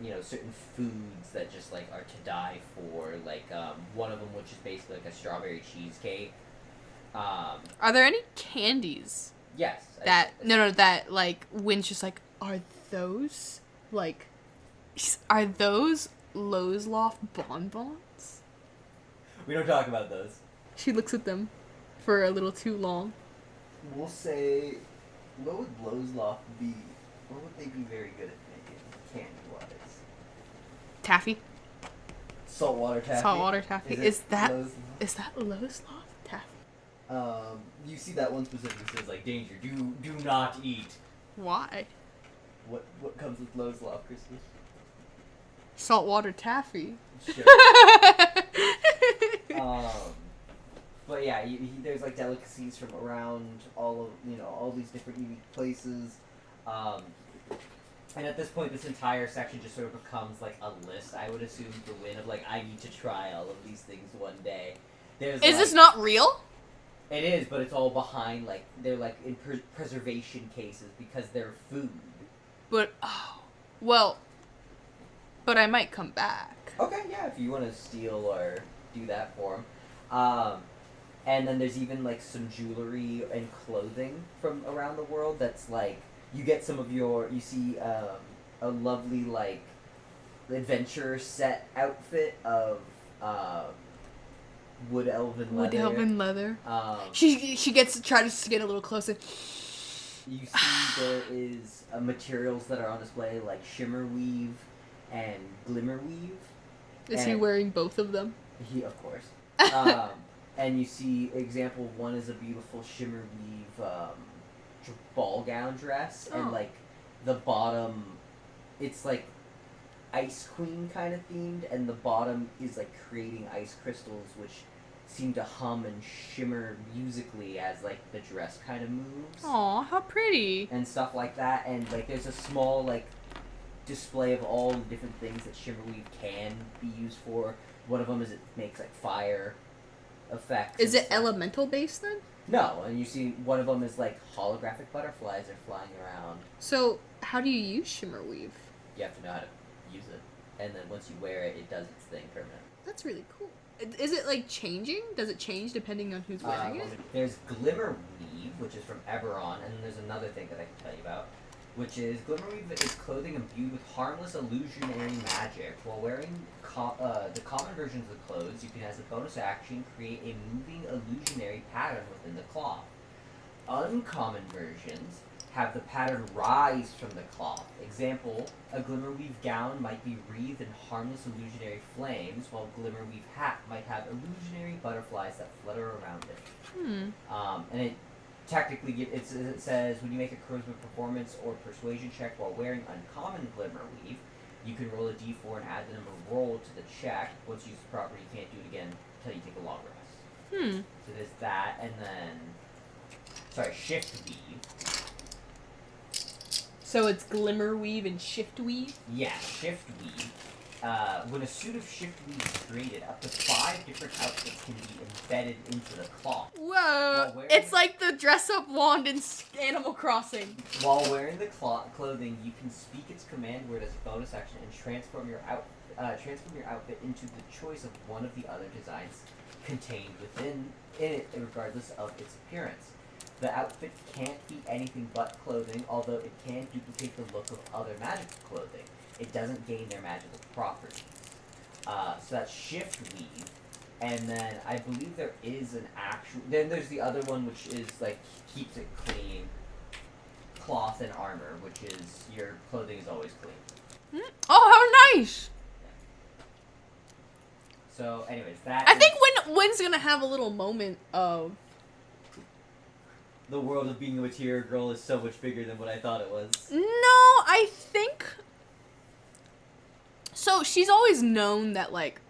you know, certain foods that just like are to die for, like one of them which is basically like a strawberry cheesecake. Are there any candies? Yes. That like Wynn's just like, are those Lozloff bonbons? We don't talk about those. She looks at them for a little too long. We'll say, what would Lozloff be? What would they be very good at making candy-wise? Taffy. Saltwater taffy. Saltwater taffy. Is that Lowe's Lowe's Loft taffy? You see that one specifically says like danger. Do not eat. Why? What comes with Lowe's Loft, Christy? Saltwater taffy. Sure. But yeah, there's like delicacies from around all these different unique places. And at this point, this entire section just sort of becomes like a list, I would assume, for Wynn of like, I need to try all of these things one day. Is this not real? It is, but it's all behind, like, they're like in preservation cases because they're food. But, but I might come back. Okay, yeah, if you want to steal or do that for them. And then there's even, like, some jewelry and clothing from around the world that's, like, you get some of you see a lovely, like, adventure set outfit of, wood elven leather. Wood elven leather. She tries to get a little closer. You see there is materials that are on display, like shimmer weave and glimmer weave. Is he wearing both of them? He, of course. And you see, example one is a beautiful shimmer weave ball gown dress, and like the bottom, it's like Ice Queen kind of themed, and the bottom is like creating ice crystals, which seem to hum and shimmer musically as like the dress kind of moves. Aw, how pretty! And stuff like that, and like there's a small like display of all the different things that shimmerweave can be used for. One of them is it makes like fire effects. Is it elemental based then? No, and you see one of them is like holographic butterflies are flying around. So how do you use shimmerweave? You have to know how to use it, and then once you wear it, it does its thing permanent. That's really cool. Is it like changing? Does it change depending on who's wearing it? There's glimmer weave, which is from Eberron, and then there's another thing that I can tell you about, which is glimmerweave is clothing imbued with harmless illusionary magic. While wearing the common versions of the clothes, you can, as a bonus action, create a moving illusionary pattern within the cloth. Uncommon versions have the pattern rise from the cloth. Example, a glimmerweave gown might be wreathed in harmless illusionary flames, while a glimmerweave hat might have illusionary butterflies that flutter around it. And it technically, it says, when you make a charisma performance or persuasion check while wearing uncommon glimmerweave, you can roll a d4 and add the number roll to the check. Once you use the property, you can't do it again until you take a long rest. So there's that, and then, shift weave. So it's glimmerweave and shift weave? Yeah, shift weave. When a suit of shift weave is created, up to 5 different outfits can be embedded into the cloth. Whoa! It's like the dress-up wand in Animal Crossing. While wearing the clothing, you can speak its command word as a bonus action and transform your outfit into the choice of one of the other designs contained within it, regardless of its appearance. The outfit can't be anything but clothing, although it can duplicate the look of other magical clothing. It doesn't gain their magical properties. So that's shift weave. And then I believe there is an actual... Then there's the other one, which is, like, keeps it clean. Cloth and armor, which is your clothing is always clean. Oh, how nice! So, anyways, that I think Wynn's gonna have a little moment of... The world of being a material girl is so much bigger than what I thought it was. No, I think... So, she's always known that, like...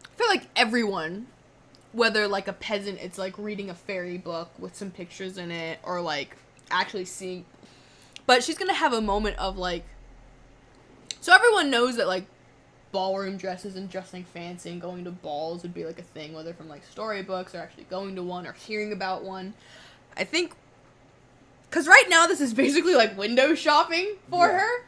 I feel like everyone, whether, like, a peasant, it's, like, reading a fairy book with some pictures in it, or, like, actually seeing... But she's gonna have a moment of, like... So everyone knows that, like, ballroom dresses and dressing fancy and going to balls would be, like, a thing, whether from, like, storybooks or actually going to one or hearing about one. I think... Because right now this is basically, like, window shopping for her.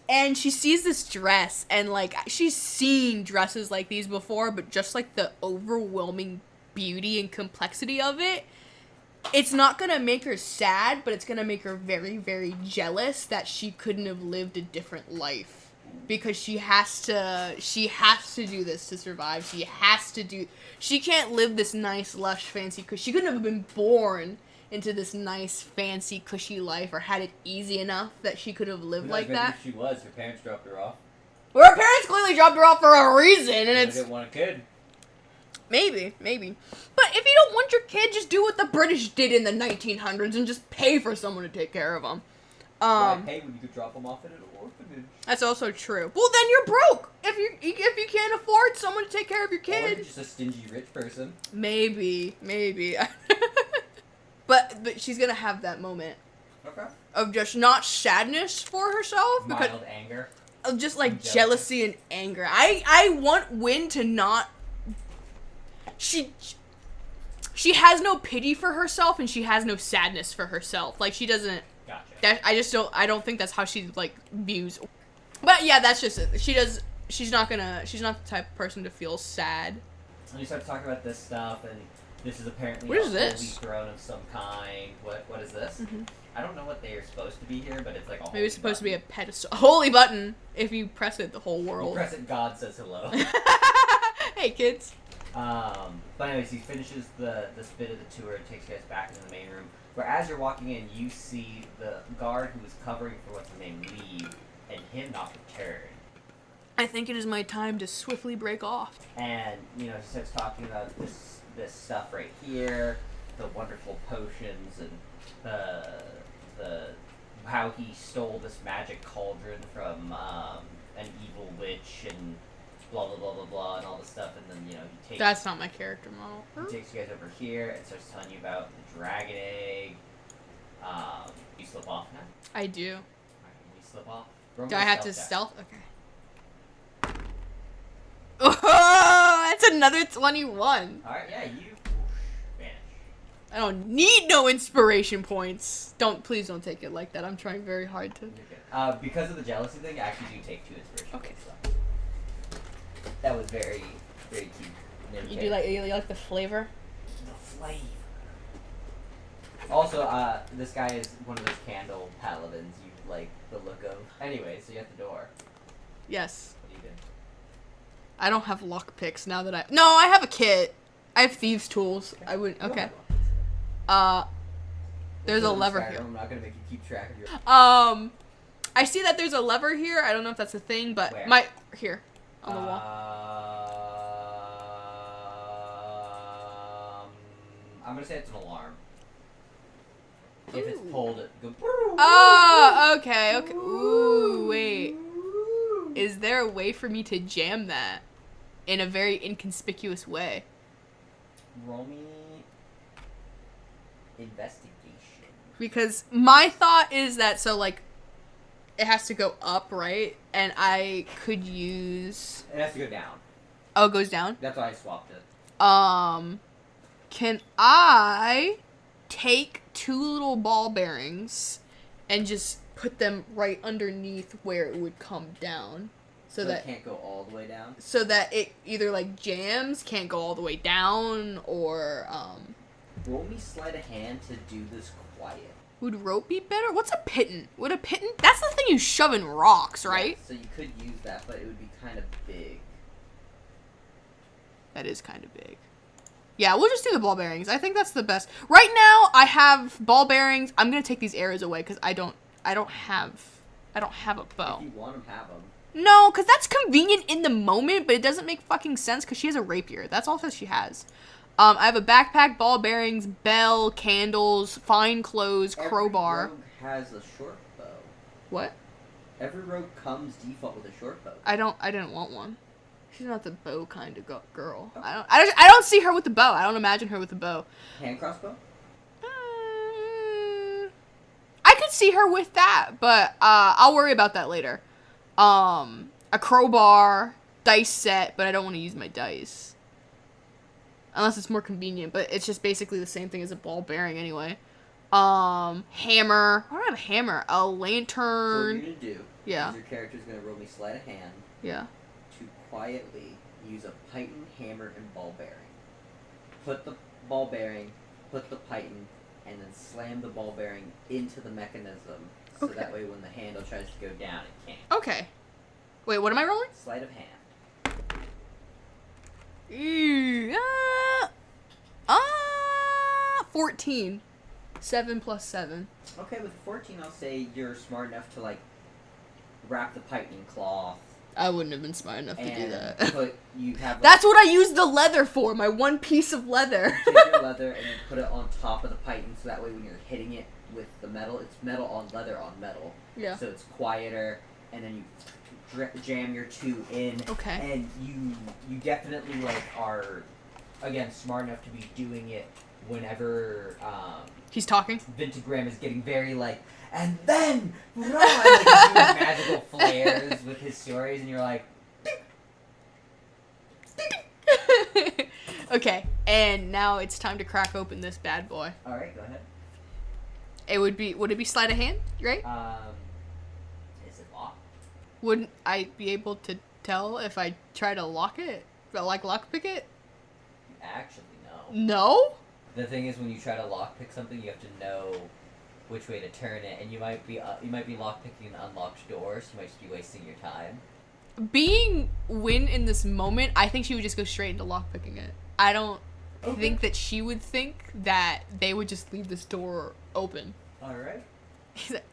And she sees this dress, and, like, she's seen dresses like these before, but just, like, the overwhelming beauty and complexity of it, it's not gonna make her sad, but it's gonna make her very, very jealous that she couldn't have lived a different life. Because she has to do this to survive. She can't live this nice, lush, fancy, because she couldn't have been born into this nice, fancy, cushy life, or had it easy enough that she could have lived Who like knows, maybe that. she was. Her parents dropped her off. Well, her parents clearly dropped her off for a reason, and They it's didn't want a kid. maybe. But if you don't want your kid, just do what the British did in the 1900s and just pay for someone to take care of them. Why pay when you could drop them off at an orphanage? That's also true. Well, then you're broke if you can't afford someone to take care of your Or kid. you're just a stingy rich person. Maybe. But she's gonna have that moment Okay. of just not sadness for herself, because Mild anger. of just like And jealousy and anger. I want Wynn to not. She has no pity for herself, and she has no sadness for herself. Like, she doesn't. Gotcha. I don't think that's how she like views. But yeah, that's just it. She's not the type of person to feel sad. And you start talking about this stuff, and this is apparently What a is this? holy throne of some kind. What is this? Mm-hmm. I don't know what they are supposed to be here, but it's like a Maybe it's supposed to be button. a pedestal. Holy button. If you press it, the whole You world. press it, God says hello. Hey, kids. But anyways, he finishes this bit of the tour and takes you guys back into the main room, where as you're walking in, you see the guard who was covering for what's his name leave, and him not return. I think it is my time to swiftly break off. And, he starts talking about this stuff right here, the wonderful potions, and the how he stole this magic cauldron from an evil witch, and blah blah blah blah blah, and all this stuff. And then he takes That's not my character model. he takes you guys over here and starts telling you about the dragon egg. You slip off now. I do. Alright, you slip off. Roll Do me I a have to check. stealth? Okay. Oh, that's another 21. All right, yeah, you vanish. I don't need no inspiration points. Please don't take it like that. I'm trying very hard to. You're good. Because of the jealousy thing, I actually do take 2 inspiration. Okay. points, so. That was very, very cute. You like the flavor? The flavor. Also, this guy is one of those candle paladins you like the look of. Anyway, so you have the door. Yes. What do you do? I don't have lock picks now that No, I have a kit. I have thieves' tools. I wouldn't. You don't Okay. have one. There's This a is lever Skyrim, here. I'm not gonna make you keep track of your. I see that there's a lever here. I don't know if that's a thing, but Where? here on the wall. I'm gonna say it's an alarm. If it's Ooh. pulled, it goes. Oh, okay. Ooh, wait. Is there a way for me to jam that in a very inconspicuous way? Roll me investigation. Because my thought is that it has to go up, right? And I could use. It has to go down. Oh, it goes down. That's why I swapped it. Can I take 2 little ball bearings and just put them right underneath where it would come down, so it that can't go all the way down. so that it either jams, can't go all the way down, or Roll me sleight of hand to do this quiet. would rope be better? What's a piton? Would a piton? That's the thing you shove in rocks, right? Yeah, so you could use that, but it would be kind of big. That is kind of big. Yeah, we'll just do the ball bearings. I think that's the best. Right now, I have ball bearings. I'm gonna take these arrows away because I don't have a bow. If you want them, have them. No, because that's convenient in the moment, but it doesn't make fucking sense because she has a rapier. That's all that she has. I have a backpack, ball bearings, bell, candles, fine clothes, crowbar. Every rogue has a short bow. What? Every rogue comes default with a short bow. I didn't want one. She's not the bow kind of girl. I don't see her with the bow. I don't imagine her with the bow. Hand crossbow? I could see her with that, but I'll worry about that later. A crowbar, dice set, but I don't want to use my dice. Unless it's more convenient, but it's just basically the same thing as a ball bearing anyway. Hammer. I don't have a hammer. A So what lantern. you're going to do Yeah. is your character's going to roll me sleight of hand Yeah. to quietly use a python, hammer, and ball bearing. Put the ball bearing, put the python, and then slam the ball bearing into the mechanism. So Okay. that way when the handle tries to go down, it can't. Okay. Wait, what am I rolling? Sleight of hand. 14. 7 plus 7. Okay, with 14, I'll say you're smart enough to, like, wrap the piping cloth. I wouldn't have been smart enough to do that. But you have, like, that's what I used the leather for, my one piece of leather. You take your leather and you put it on top of the piping, so that way when you're hitting it with the metal, it's metal on leather on metal. Yeah. So it's quieter, and then you jam your 2 in. Okay. And you definitely, like, are, again, smart enough to be doing it whenever, he's talking? Vintagram is getting very, like, and then, like, doing magical flares with his stories, and you're like, okay, and now it's time to crack open this bad boy. alright, go ahead. Would it be sleight of hand, right? Is it locked? Wouldn't I be able to tell if I try to lock it? Like lockpick it? Actually, no. No? The thing is, when you try to lockpick something, you have to know which way to turn it, and you might be lockpicking an unlocked door, so you might just be wasting your time. Being Wynn in this moment, I think she would just go straight into lockpicking it. I don't think that she would think that they would just leave this door open. Alright.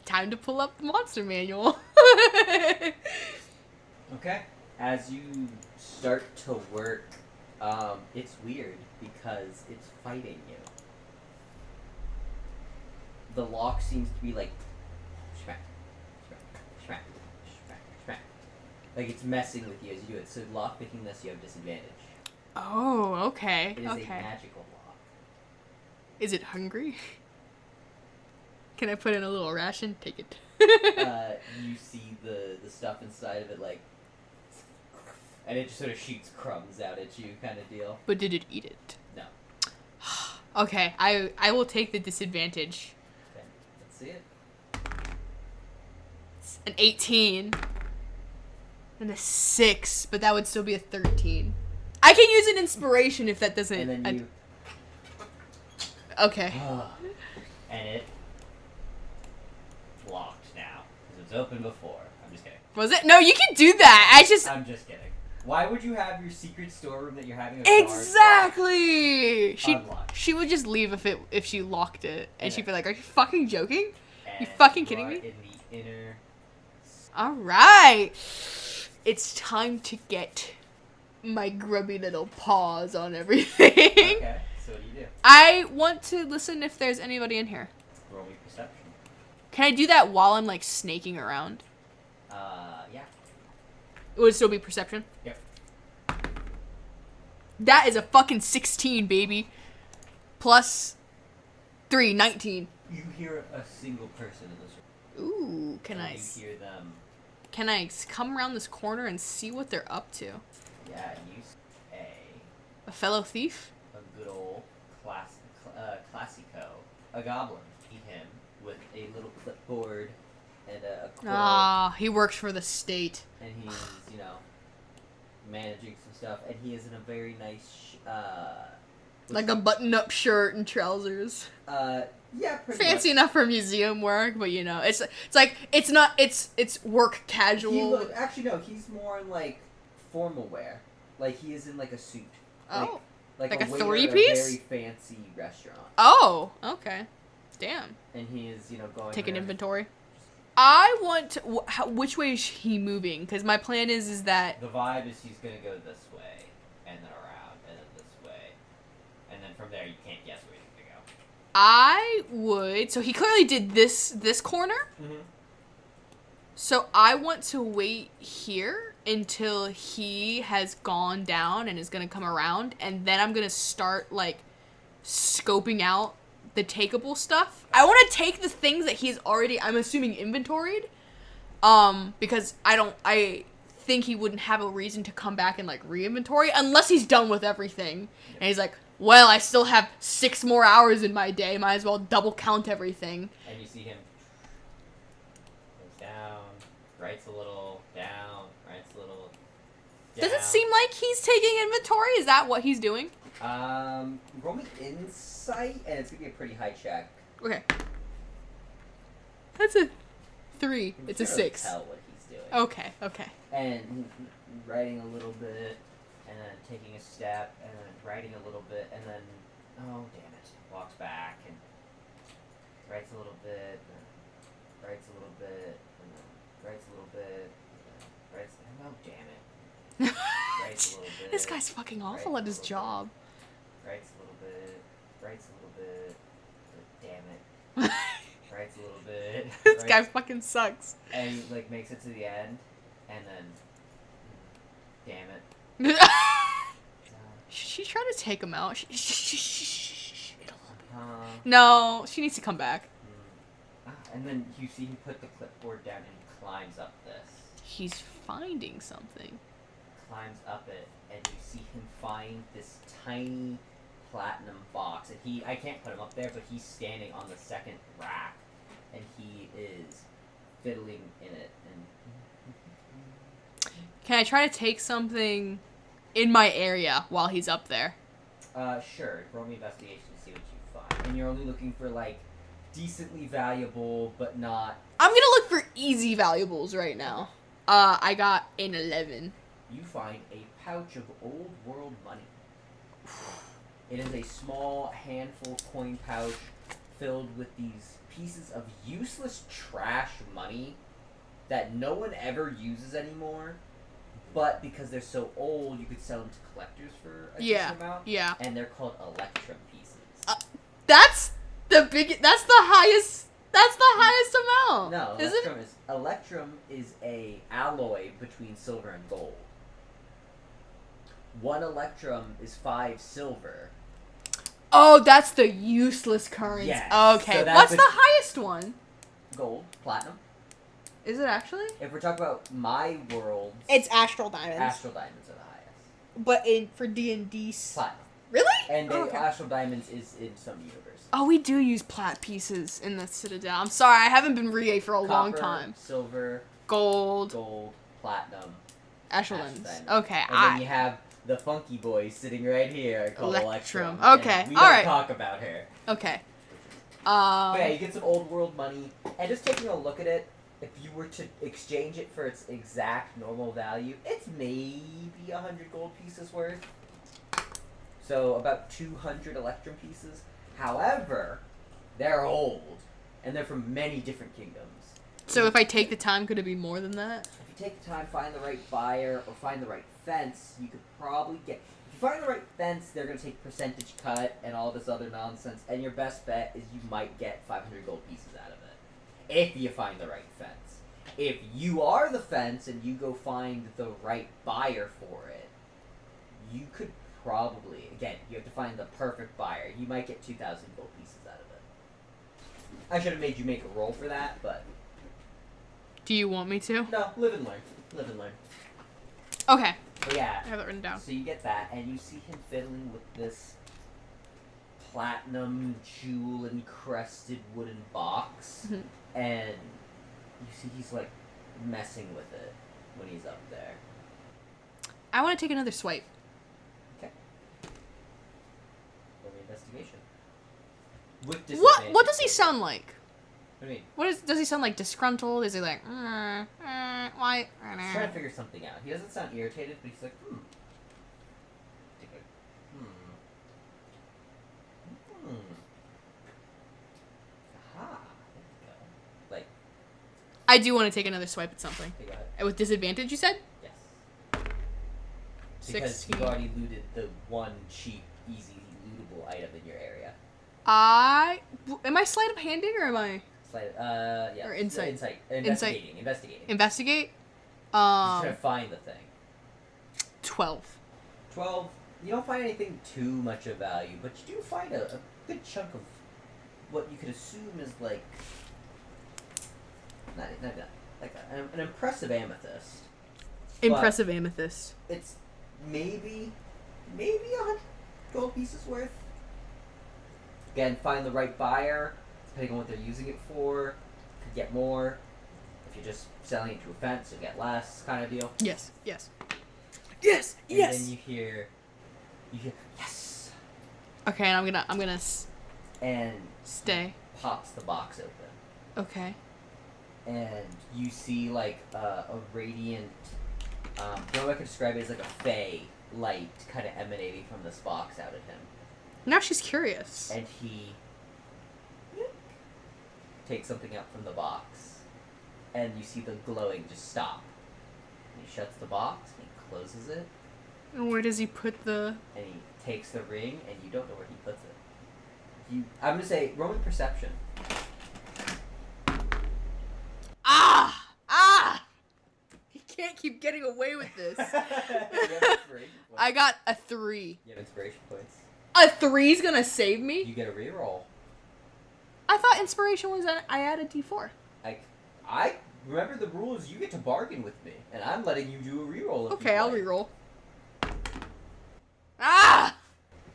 Time to pull up the monster manual. Okay. As you start to work, it's weird because it's fighting you. The lock seems to be like smack, smack, smack, smack, smack. Like it's messing with you as you do it. So lockpicking this, you have disadvantage. Oh, okay. It is okay. a magical lock. Is it hungry? Can I put in a little ration? Take it. You see the stuff inside of it, like, and it just sort of shoots crumbs out at you, kind of deal. But did it eat it? No. Okay, I will take the disadvantage. Okay, let's see it. It's an 18. And a 6, but that would still be a 13. I can use an inspiration if that doesn't... And then you... Okay. And it... locked now. Because it was open before. I'm just kidding. Was it? No, you can do that. I'm just kidding. Why would you have your secret storeroom that you're having a Exactly! Unlocked? She would just leave if she locked it. And she'd be like, are you fucking joking? And you fucking kidding me? in the inner... Alright! It's time to get my grubby little paws on everything. Okay, so what do? I want to listen if there's anybody in here. Roll me perception. Can I do that while I'm, like, snaking around? Yeah. Would it still be perception? Yep. That is a fucking 16, baby. Plus 3, 19. You hear a single person in this room. Ooh, can I... You hear them... Can I come around this corner and see what they're up to? Yeah, you see A fellow thief? a good old classico, a goblin. Meet him with a little clipboard and a quill, Ah, he works for the state. and he's, managing some stuff, and he is in a very nice, Like a button-up shirt and trousers. yeah, pretty Fancy much. enough for museum work, but it's work casual. Actually, no, he's more in, like, formal wear. Like, he is in, like, a suit. Oh. Like Like a waiter at three-piece? a very fancy restaurant. Oh, okay. Damn. And he is, going Taking around. inventory. I want to... which way is he moving? Because my plan is that... The vibe is he's gonna go this way, and then around, and then this way. And then from there, you can't guess where he's gonna go. I would... So he clearly did this corner. Mm-hmm. So I want to wait here until he has gone down and is going to come around. And then I'm going to start, like, scoping out the takeable stuff. I want to take the things that he's already, I'm assuming, inventoried. Because I think he wouldn't have a reason to come back and, like, re-inventory unless he's done with everything. And he's like, well, I still have 6 more hours in my day. Might as well double count everything. And you see him goes down, writes a little, down, writes a little, down. Does it seem like he's taking inventory? Is that what he's doing? Roll me insight, and it's gonna be a pretty high check. Okay. That's a 3. You It's a can't really 6. Tell what he's doing. Okay, okay. And writing a little bit, and then taking a step, and then writing a little bit, and then, oh damn it, walks back and writes a little bit, writes a little bit, and then writes a little bit, writes. Oh, damn it. Writes a little bit. This guy's fucking awful at his job. Writes a little bit. Writes a little bit. Damn it. Writes a little bit. This guy fucking sucks. And he like makes it to the end, and then. Damn it. Should she try to take him out? No, she needs to come back. And then you see him put the clipboard down and he climbs up this. He's finding something. Climbs up it, and you see him find this tiny platinum box. And I can't put him up there, but he's standing on the second rack, and he is fiddling in it. And can I try to take something in my area while he's up there? Sure. Roll me investigation to see what you find. And you're only looking for, like, decently valuable, but not... I'm gonna look for easy valuables right now. I got an 11. You find a pouch of old world money. It is a small handful coin pouch filled with these pieces of useless trash money that no one ever uses anymore. But because they're so old, you could sell them to collectors for a decent amount. Yeah. And they're called electrum pieces. That's the biggest. That's the highest. That's the highest amount. No, electrum is a alloy between silver and gold. 1 electrum is 5 silver. Oh, that's the useless currency. Yes. Okay. So What's the highest one? Gold, platinum. Is it actually? If we're talking about my world, It's astral diamonds. astral diamonds are the highest. But for D&D. Platinum. Really? And Okay. astral diamonds is in some universes. Oh, we do use plat pieces in the Citadel. I'm sorry, I haven't been REA for a long Copper, time. silver, Gold, platinum, astral astral diamonds. diamonds. Okay, And then you have the funky boy sitting right here called Electrum. Electrum. Okay, And we all don't right. talk about her. Okay. But yeah, you get some old world money, and just taking a look at it, if you were to exchange it for its exact normal value, it's maybe 100 gold pieces worth. So about 200 electrum pieces. However, they're old, and they're from many different kingdoms. So if I take the time, could it be more than that? If you take the time, find the right buyer, or find the right fence, you could probably get... If you find the right fence, they're going to take percentage cut and all this other nonsense, and your best bet is you might get 500 gold pieces out of it. If you find the right fence. If you are the fence and you go find the right buyer for it, you could probably... Again, you have to find the perfect buyer. You might get 2,000 gold pieces out of it. I should have made you make a roll for that, but... Do you want me to? No, live and learn. Live and learn. Okay. But yeah. I have it written down. So you get that, and you see him fiddling with this platinum jewel encrusted wooden box, and you see he's like messing with it when he's up there. I want to take another swipe. Okay. Roll me investigation. With disadvantage. What does he sound like? What do you mean? Does he sound like disgruntled? Is he like, why? He's trying to figure something out. He doesn't sound irritated, but he's like, Take a, Aha. There you go. Like, I do want to take another swipe at something. take a, With disadvantage, you said? yes. Because 16. you've already looted the one cheap, easy lootable item in your area. Am I sleight of handing or am I Yeah. Or insight. Investigating. investigate? Just trying to find the thing. 12. 12. You don't find anything too much of value, but you do find a good chunk of what you could assume is like an impressive amethyst. Impressive amethyst. It's maybe 100 gold pieces worth. Again, find the right buyer, depending on what they're using it for. Could get more. If you're just selling it to a fence, you'll get less, kind of deal. Yes. And then you hear yes. Okay, and I'm gonna And stay. pops the box open. Okay. And you see like a radiant. The only way I could describe it is like a fey light kind of emanating from this box out at him. Now she's curious. And he take something out from the box, and you see the glowing just stop. And he shuts the box, and he closes it. And where does he put the... And he takes the ring, and you don't know where he puts it. I'm gonna say, roll with perception. He can't keep getting away with this. You have three. I got a 3. You have inspiration points. A 3's gonna save me? You get a reroll. I thought inspiration was I added D4. I remember the rules. You get to bargain with me, and I'm letting you do a reroll. Okay, I'll reroll. Ah!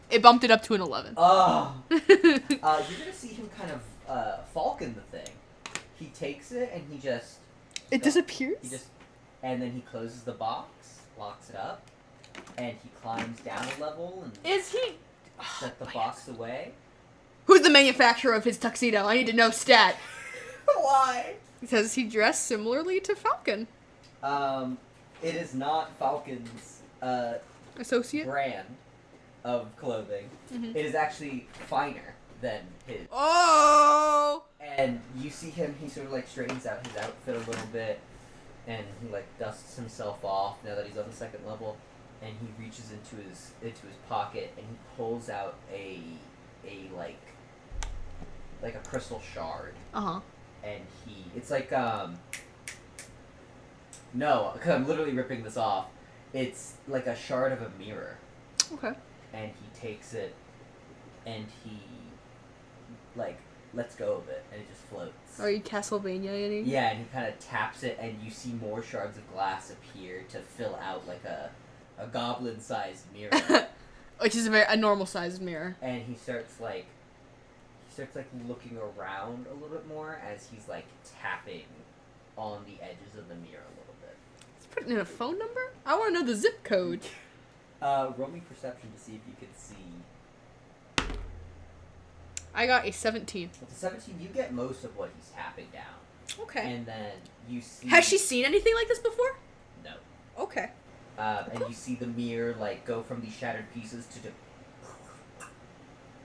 It bumped it up to an 11. Oh. You're gonna see him kind of falcon the thing. He takes it and he just. It disappears. And then he closes the box, locks it up, and he climbs down a level and. Is he? Set the box away. Who's the manufacturer of his tuxedo? I need to know stat. Why? Because he dressed similarly to Falcon. It is not Falcon's Associate brand of clothing. Mm-hmm. It is actually finer than his. Oh! And you see him, he sort of like straightens out his outfit a little bit, and he like dusts himself off now that he's on the second level, and he reaches into his pocket and he pulls out a like a crystal shard. Uh-huh. And it's like no, because I'm literally ripping this off. It's like a shard of a mirror. Okay. And he takes it and he like lets go of it and it just floats. Are you Castlevania-ing? Yeah, and he kind of taps it and you see more shards of glass appear to fill out like a goblin-sized mirror. Which is a normal-sized mirror. And he starts like looking around a little bit more as he's like tapping on the edges of the mirror a little bit. He's putting in a phone number? I want to know the zip code. Roll me perception to see if you can see. I got a 17. With the 17, you get most of what he's tapping down. Okay. And then you see. Has she seen anything like this before? No. Okay. And you see the mirror like go from these shattered pieces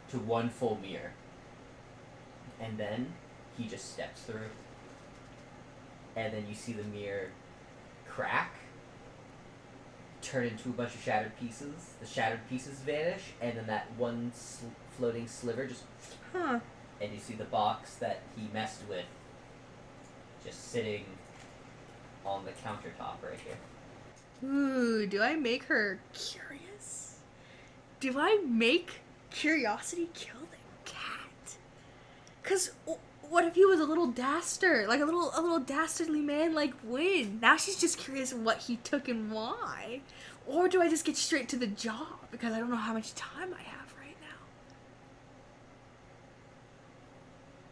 to one full mirror. And then he just steps through. And then you see the mirror crack, turn into a bunch of shattered pieces. The shattered pieces vanish, and then that one floating sliver just. Huh. And you see the box that he messed with just sitting on the countertop right here. Ooh, do I make her curious? Do I make curiosity kill the cat? 'Cause what if he was a little dastard, like a little dastardly man like Wynn? Now she's just curious what he took and why. Or do I just get straight to the job because I don't know how much time I have right now?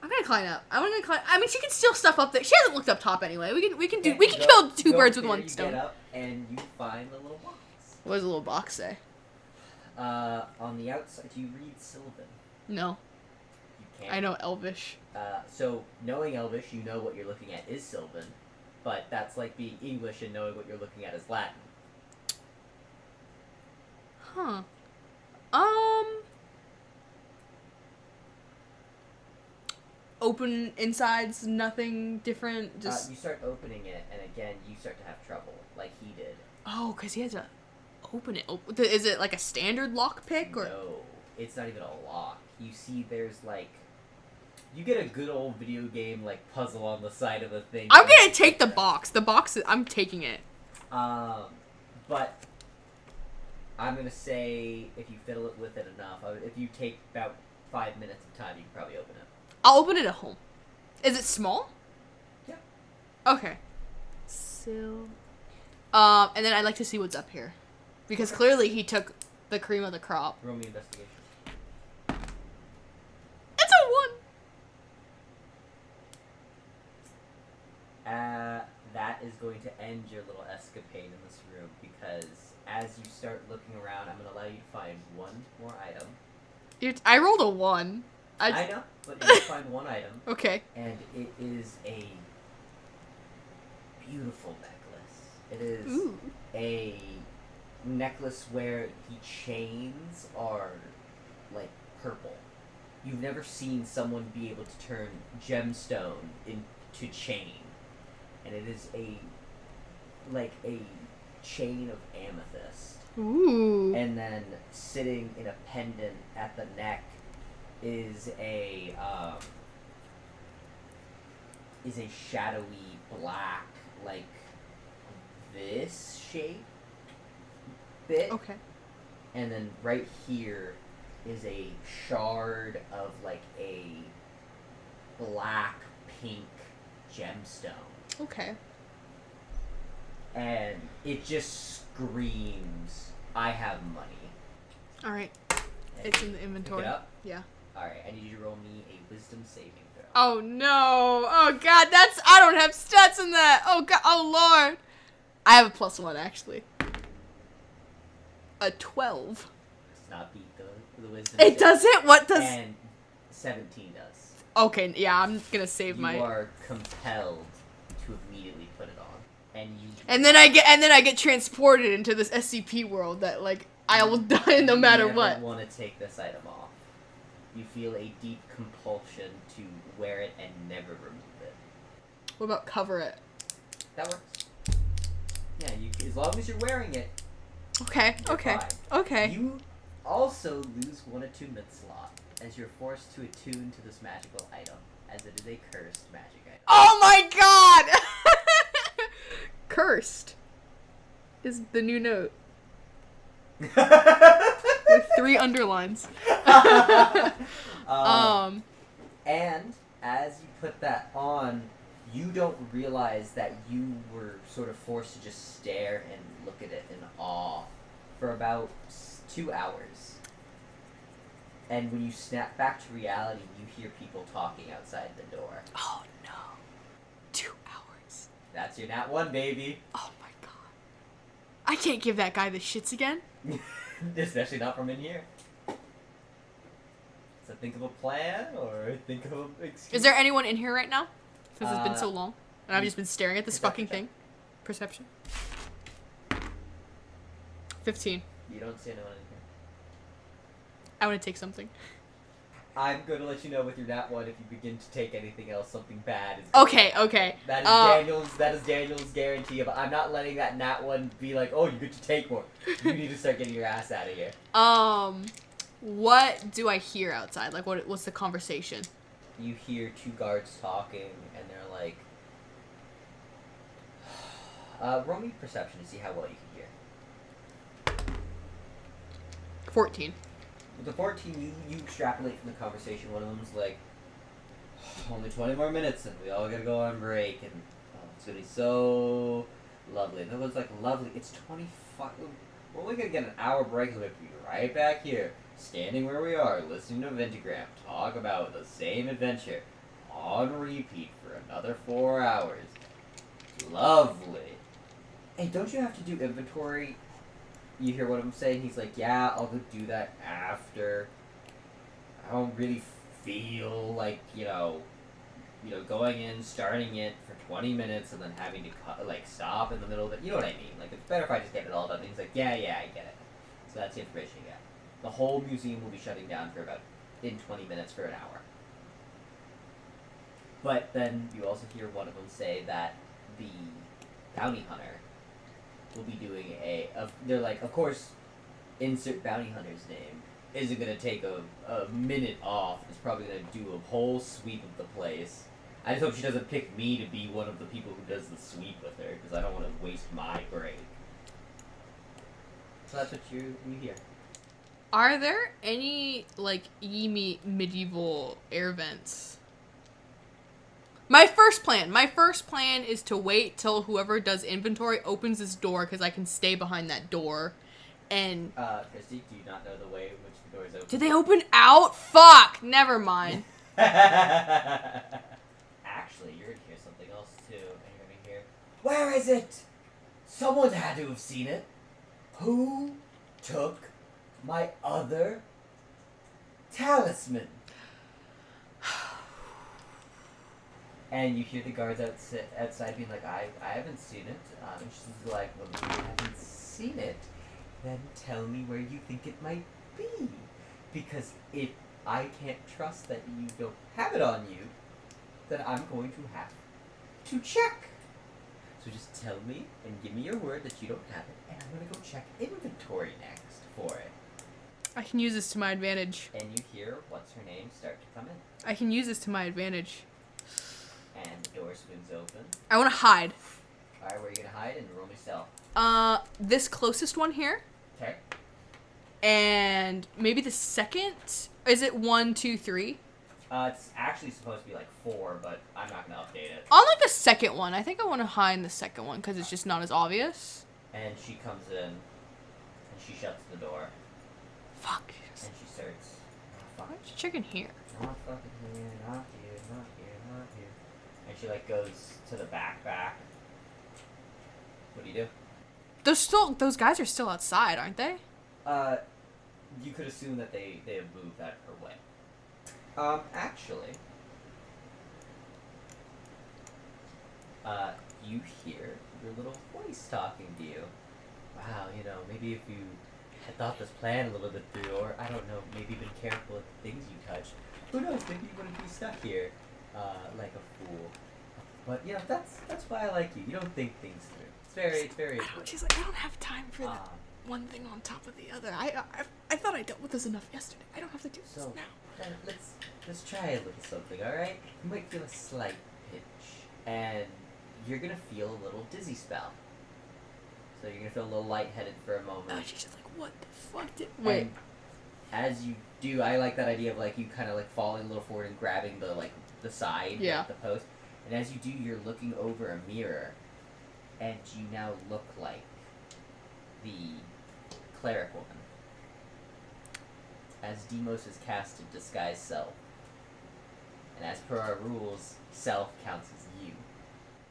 I'm gonna climb up. I mean, she can steal stuff up there. She hasn't looked up top anyway. We can kill two birds with one stone. You get up and you find the little box. What does the little box say? On the outside, do you read Sylvan? No. You can't. I know Elvish. So knowing Elvish, you know what you're looking at is Sylvan, but that's like being English and knowing what you're looking at is Latin. Huh. Open insides, nothing different, just... You start opening it, and again, you start to have trouble, like he did. Oh, because he has to open it. Is it like a standard lockpick, or...? No, it's not even a lock. You see there's, like... You get a good old video game, like, puzzle on the side of the thing. I'm gonna take the box. The box, I'm taking it. But... I'm gonna say, if you fiddle it with it enough, if you take about 5 minutes of time, you can probably open it. I'll open it at home. Is it small? Yeah. Okay. And then I'd like to see what's up here. Because clearly he took the cream of the crop. Roll me investigation. It's a 1! That is going to end your little escapade in this room, because as you start looking around, I'm going to allow you to find one more item. I rolled a 1. I know, but you find one item. Okay. And it is a beautiful necklace. It is Ooh. a necklace where the chains are, like, purple. you've never seen someone be able to turn gemstone into chain, and it is a chain of amethyst. Ooh. And then sitting in a pendant at the neck is a shadowy black, like this shape bit. Okay. And then right here is a shard of like a black pink gemstone. Okay. And it just screams, I have money. Alright. And It's in the inventory. Pick it up? Yeah. Alright, I need you to roll me a wisdom saving throw. Oh no. Oh god, I don't have stats in that. Oh god. Oh lord. I have a +1 actually. A 12. Does not beat the wisdom It saving. doesn't? What does... And 17 does. Okay, yeah, I'm gonna save You my... are compelled to immediately put it on. And you... And then I get transported into this SCP world that, like, I will die no matter what. You never want to take this item off. You feel a deep compulsion to wear it and never remove it. What about cover it? That works. Yeah, as long as you're wearing it. Okay, You're okay, fine. okay. You also lose 1 attunement slot as you're forced to attune to this magical item, as it is a cursed magic item. Oh my god! Cursed is the new note. With 3 underlines. And as you put that on, you don't realize that you were sort of forced to just stare and look at it in awe for about 2 hours. And when you snap back to reality, you hear people talking outside the door. Oh no. 2 hours. That's your nat 1, baby. Oh my god. I can't give that guy the shits again. Especially not from in here. So think of a plan, or think of an excuse. Is there anyone in here right now? Because it's been so long. And I've just been staring at this fucking thing. Perception. 15. You don't see anyone in here. I want to take something. I'm going to let you know with your nat 1 if you begin to take anything else, something bad is Okay, okay. That is Daniel's guarantee, but I'm not letting that nat 1 be like, oh, you get to take one. You need to start getting your ass out of here. What do I hear outside? Like, what's the conversation? You hear 2 guards talking, and they're like, roll me perception to see how well you can hear. 14. With the 14, you extrapolate from the conversation. One of them's like, only 20 more minutes and we all gotta go on break, and it's gonna be so lovely. And the other one's like, lovely, it's 25, we're only gonna get an hour break and we'll be right back here, standing where we are, listening to Ventagram talk about the same adventure on repeat for another 4 hours. Lovely. Hey, don't you have to do inventory? You hear what I'm saying? He's like, yeah, I'll go do that after. I don't really feel like, going in, starting it for 20 minutes, and then having to stop in the middle of it. You know what I mean? Like, it's better if I just get it all done. And he's like, yeah, I get it. So that's the information you get. The whole museum will be shutting down for in 20 minutes for an hour. But then you also hear one of them say that the bounty hunter will be doing they're like, of course, insert bounty hunter's name isn't going to take a minute off. It's probably going to do a whole sweep of the place. I just hope she doesn't pick me to be one of the people who does the sweep with her, because I don't want to waste my break. So that's what you hear. Are there any, medieval air vents? My first plan is to wait till whoever does inventory opens this door, because I can stay behind that door, and... Christy, do you not know the way in which the door is open? Did they open out? Fuck! Never mind. Actually, you're gonna hear something else, too, and you're gonna hear, where is it? Someone had to have seen it. Who took my other talisman? And you hear the guards outside being like, I haven't seen it. And she's like, well, if you haven't seen it, then tell me where you think it might be. Because if I can't trust that you don't have it on you, then I'm going to have to check. So just tell me and give me your word that you don't have it, and I'm going to go check inventory next for it. I can use this to my advantage. And you hear what's her name start to come in. I can use this to my advantage. And the door swings open. I want to hide. Alright, where are you going to hide? And roll me stealth. This closest one here. Okay. And maybe the second? Is it 1, 2, 3? It's actually supposed to be like 4, but I'm not going to update it. On like the second one. I think I want to hide in the second one because it's just not as obvious. And she comes in, and she shuts the door, Fuck. and she starts, Why aren't you checking here? not fucking here, not here, not here, not here. And she like goes to the back. What do you do? Those guys are still outside, aren't they? You could assume that they have moved out of her way. Actually, you hear your little voice talking to you. Wow, maybe if you had thought this plan a little bit through, or, I don't know, maybe been careful with the things you touch, who knows, maybe you wouldn't be stuck here, like a fool. But, that's why I like you. You don't think things through. It's very important. She's like, I don't have time for that one thing on top of the other. I thought I dealt with this enough yesterday. I don't have to do this now. Then let's try a little something, alright? You might feel a slight pinch, and you're gonna feel a little dizzy spell. So you're gonna feel a little lightheaded for a moment. Oh, she's just like, what the fuck did... Wait. As you do, I like that idea of, like, you kind of, like, falling a little forward and grabbing the, like, the side, yeah. Like, the post. And as you do, you're looking over a mirror, and you now look like the cleric woman. As Demos has casted Disguise Self. And as per our rules, Self counts as you.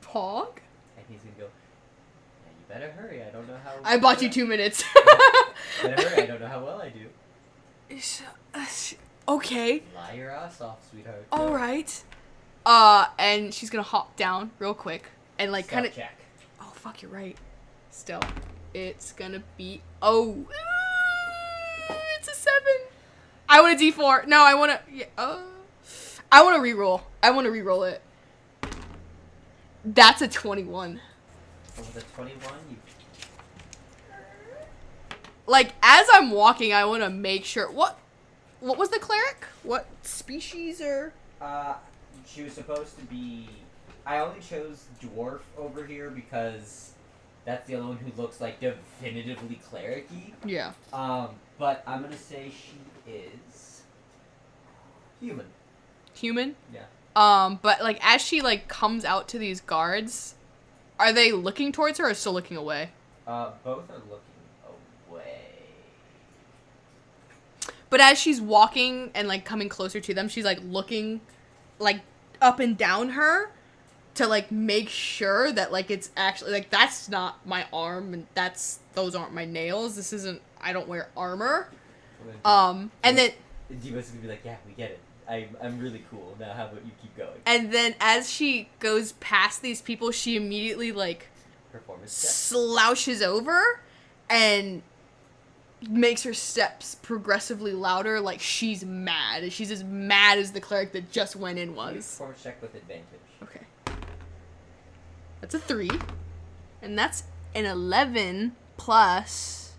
Pog? And he's gonna go, yeah, you better hurry, I don't know how... I bought you 2 minutes. Better hurry, I don't know how well I do. Okay. Lie your ass off, sweetheart. Alright. And she's gonna hop down real quick. And like kinda... check. Oh, fuck, you're right. Still. It's gonna be... Oh. It's a 7. I want a D4. No, I want to... Yeah, I want to reroll. I want to reroll it. That's a 21. So with a 21, you... Like, as I'm walking, I want to make sure... What was the cleric? What species or... She was supposed to be... I only chose dwarf over here because that's the only one who looks like definitively cleric-y. Yeah. But I'm gonna say she is... human. Human? Yeah. But, like, as she, like, comes out to these guards, are they looking towards her or still looking away? Both are looking away. But as she's walking and, like, coming closer to them, she's, like, looking, like, up and down her to, like, make sure that, like, it's actually, like, that's not my arm and those aren't my nails. This isn't, I don't wear armor. And then... Diva's gonna be like, yeah, we get it. I'm really cool. Now how about you keep going? And then as she goes past these people, she immediately, like, Performance check. slouches over and makes her steps progressively louder, like she's mad. She's as mad as the cleric that just went in was. Performance check with advantage. Okay. That's a 3. And that's an 11 plus...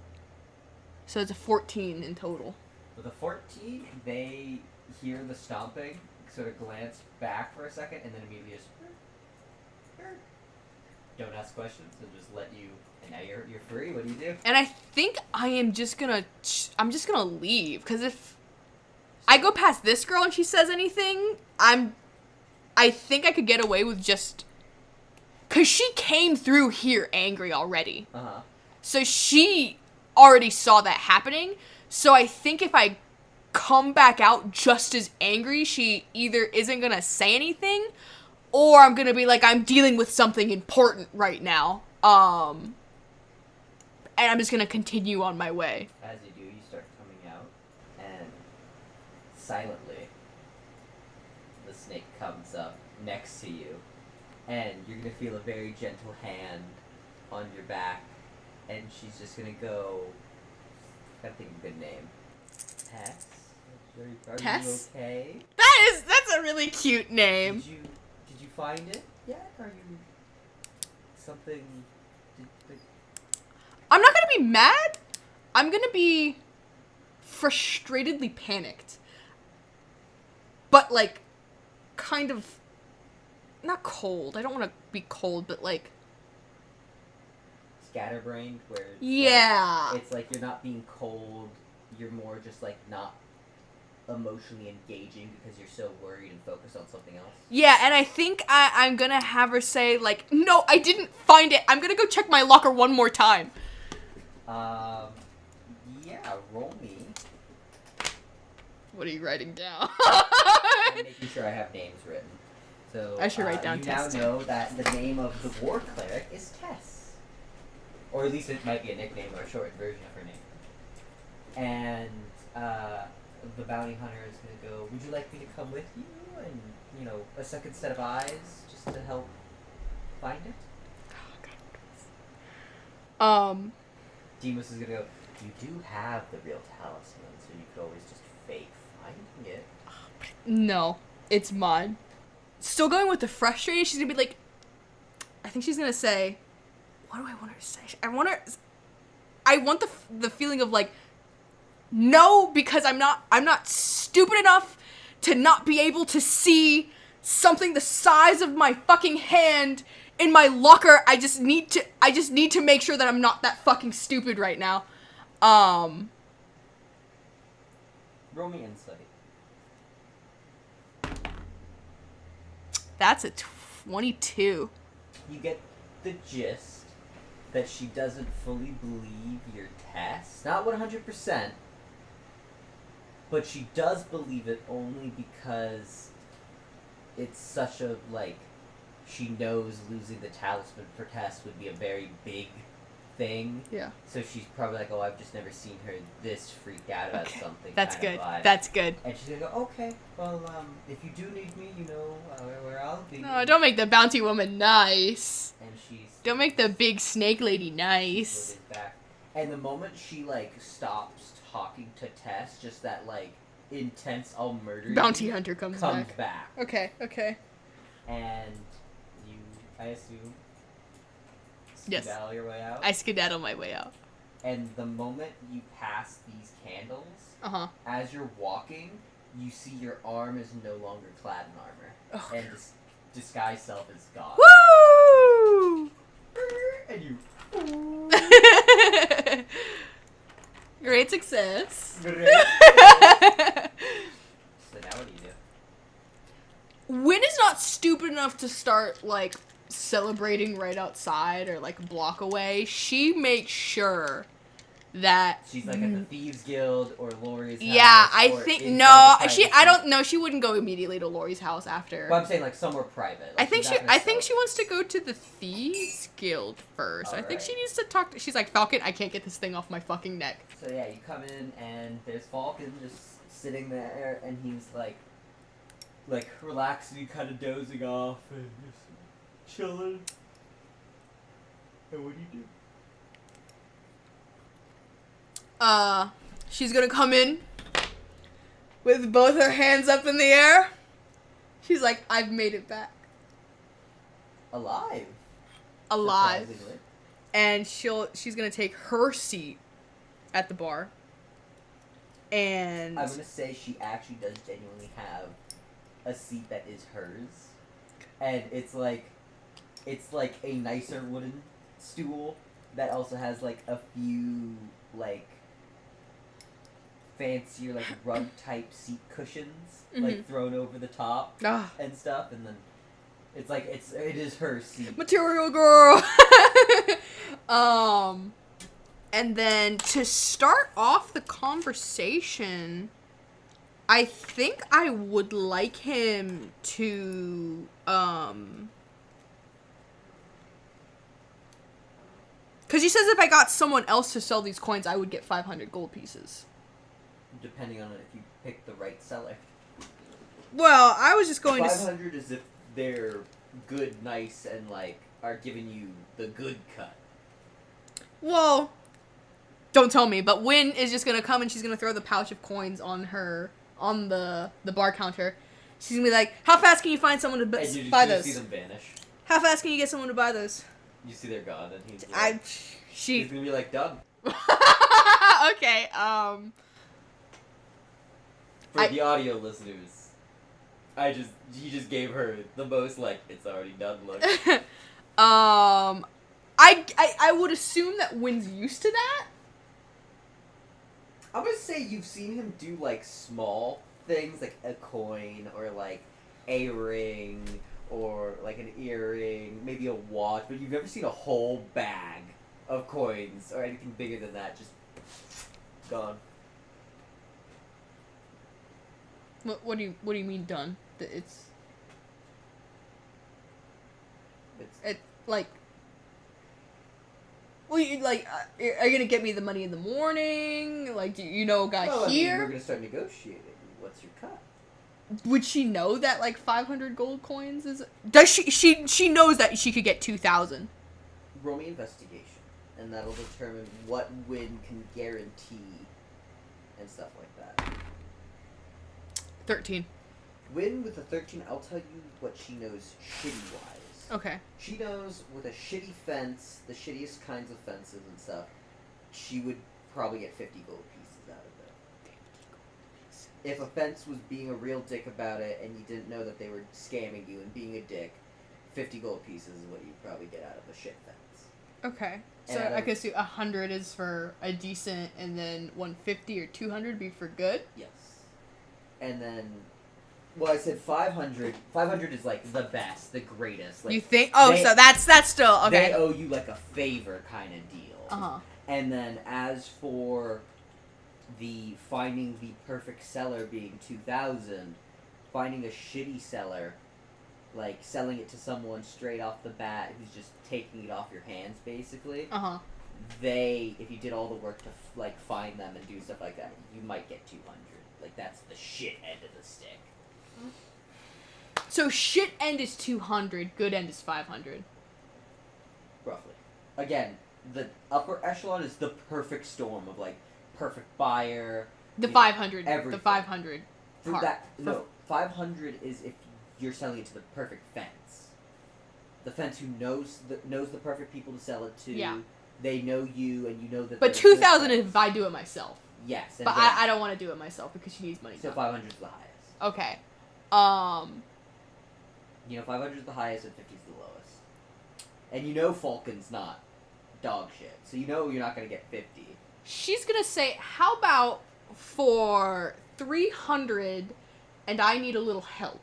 So it's a 14 in total. With a 14, they hear the stomping, sort of glance back for a second, and then immediately just... Don't ask questions, and just let you... And now you're free, what do you do? And I think I am just gonna... I'm just gonna leave, because if I go past this girl and she says anything, I think I could get away with just... Because she came through here angry already. Uh-huh. So she already saw that happening. So I think if I come back out just as angry, she either isn't going to say anything, or I'm going to be like, I'm dealing with something important right now. And I'm just going to continue on my way. As you do, you start coming out, and silently, the snake comes up next to you, and you're going to feel a very gentle hand on your back, and she's just going to go, I gotta think of a good name. Tess? Are Tess? you okay? That's a really cute name. Did you find it yet? Are you something? I'm not gonna be mad. I'm gonna be frustratedly panicked. But, like, kind of, not cold. I don't want to be cold, but, like, Scatterbrained, where yeah, like, it's like you're not being cold. You're more just like not emotionally engaging because you're so worried and focused on something else. yeah. And I think I'm gonna have her say, like, no, I didn't find it. I'm gonna go check my locker one more time. Yeah, roll me. What are you writing down? I'm making sure I have names written. So I should write down you Tess. now know that the name of the war cleric is Tess, or at least it might be a nickname or a shortened version of her name. And the bounty hunter is gonna go, would you like me to come with you and, you know, a second set of eyes just to help find it? Demas is gonna go, you do have the real talisman, so you could always just fake finding it. No, it's mine. Still going with the frustrated, she's gonna be like, I think she's gonna say, what do I want her to say? I want the feeling of like, no, because I'm not stupid enough to not be able to see something the size of my fucking hand in my locker. I just need to make sure that I'm not that fucking stupid right now. Roll me insight. That's a 22. You get the gist that she doesn't fully believe your test. Not 100%. But she does believe it only because it's such a, like, she knows losing the talisman for Tess would be a very big thing. Yeah. So she's probably like, oh, I've just never seen her this freaked out about something. That's kind good. of vibe. That's good. And she's gonna go, okay, well, if you do need me, you know where I'll be. No, don't make the bounty woman nice. And Don't make the big snake lady nice. Back. And the moment she, like, stops talking to Tess, just that, like, intense, I'll murder Bounty you hunter comes back. Okay. And you, I assume, Yes. skedaddle your way out. I skedaddle my way out. And the moment you pass these candles, as you're walking, you see your arm is no longer clad in armor. Oh. And disguise self is gone. Woo! And you... Great success. So now what do you do? Wynn is not stupid enough to start, like, celebrating right outside or, like, a block away. She makes sure that... She's, like, at the Thieves Guild or Lori's house. Yeah, I think... No, I don't know. She wouldn't go immediately to Lori's house after. But I'm saying, like, somewhere private. Like, I think she wants to go to the Thieves Guild first. I think she needs to talk to... She's like, Falcon, I can't get this thing off my fucking neck. So, yeah, you come in, and there's Falcon just sitting there, and he's, like relaxing, kind of dozing off, and just chilling. And what do you do? She's gonna come in with both her hands up in the air. She's like, I've made it back. Alive. Surprisingly. And she's gonna take her seat at the bar. And I'm gonna say she actually does genuinely have a seat that is hers. And it's like a nicer wooden stool that also has, like, a few, like, fancier, like, rug type seat cushions, like, thrown over the top and stuff, and then it's like it is her seat. Material girl. And then to start off the conversation, I think I would like him to because he says if I got someone else to sell these coins, I would get 500 gold pieces. Depending on if you pick the right seller. Well, I was just going 500 is if they're good, nice, and, like, are giving you the good cut. Well, don't tell me, but Wynn is just gonna come and she's gonna throw the pouch of coins on on the bar counter. She's gonna be like, "How fast can you find someone to buy those? See them vanish. How fast can you get someone to buy those?" You see they're gone, and he's like, he's gonna be like, done. Okay. For the audio listeners, he just gave her the most like it's already done look. I would assume that Wynn's used to that. I'm gonna say you've seen him do like small things like a coin or like a ring or like an earring, maybe a watch, but you've never seen a whole bag of coins or anything bigger than that just gone. What do you mean done? It's like. Well, are you gonna get me the money in the morning? Like, do you know a guy here? We're gonna start negotiating. What's your cut? Would she know that like 500 gold coins is? Does she knows that she could get 2,000? Roll me investigation, and that'll determine what Wynn can guarantee and stuff like that. 13. Wynn with a 13, I'll tell you what she knows shitty-wise. Okay. She knows with a shitty fence, the shittiest kinds of fences and stuff, she would probably get 50 gold pieces out of it. If a fence was being a real dick about it and you didn't know that they were scamming you and being a dick, 50 gold pieces is what you'd probably get out of a shit fence. Okay. So I could see 100 is for a decent, and then 150 or 200 be for good? Yes. And then... Well, I said 500. 500 is, like, the best, the greatest. Like, you think? Oh, so that's still, okay. They owe you, like, a favor kind of deal. Uh-huh. And then as for the finding the perfect seller being 2,000, finding a shitty seller, like, selling it to someone straight off the bat who's just taking it off your hands, basically. Uh-huh. If you did all the work to, like, find them and do stuff like that, you might get 200. Like, that's the shit end of the stick. So shit end is 200, good end is 500. Roughly. Again, the upper echelon is the perfect storm of, like, perfect buyer. The 500. Everything. The 500 part. No, 500 is if you're selling it to the perfect fence. The fence who knows the perfect people to sell it to. Yeah. They know you, and you know that. But 2,000 if I do it myself. Yes. But I don't want to do it myself because she needs money. So 500 is the highest. Okay. You know, 500 is the highest and 50 is the lowest. And you know Falcon's not dog shit. So you know you're not going to get 50. She's going to say, how about for 300 and I need a little help?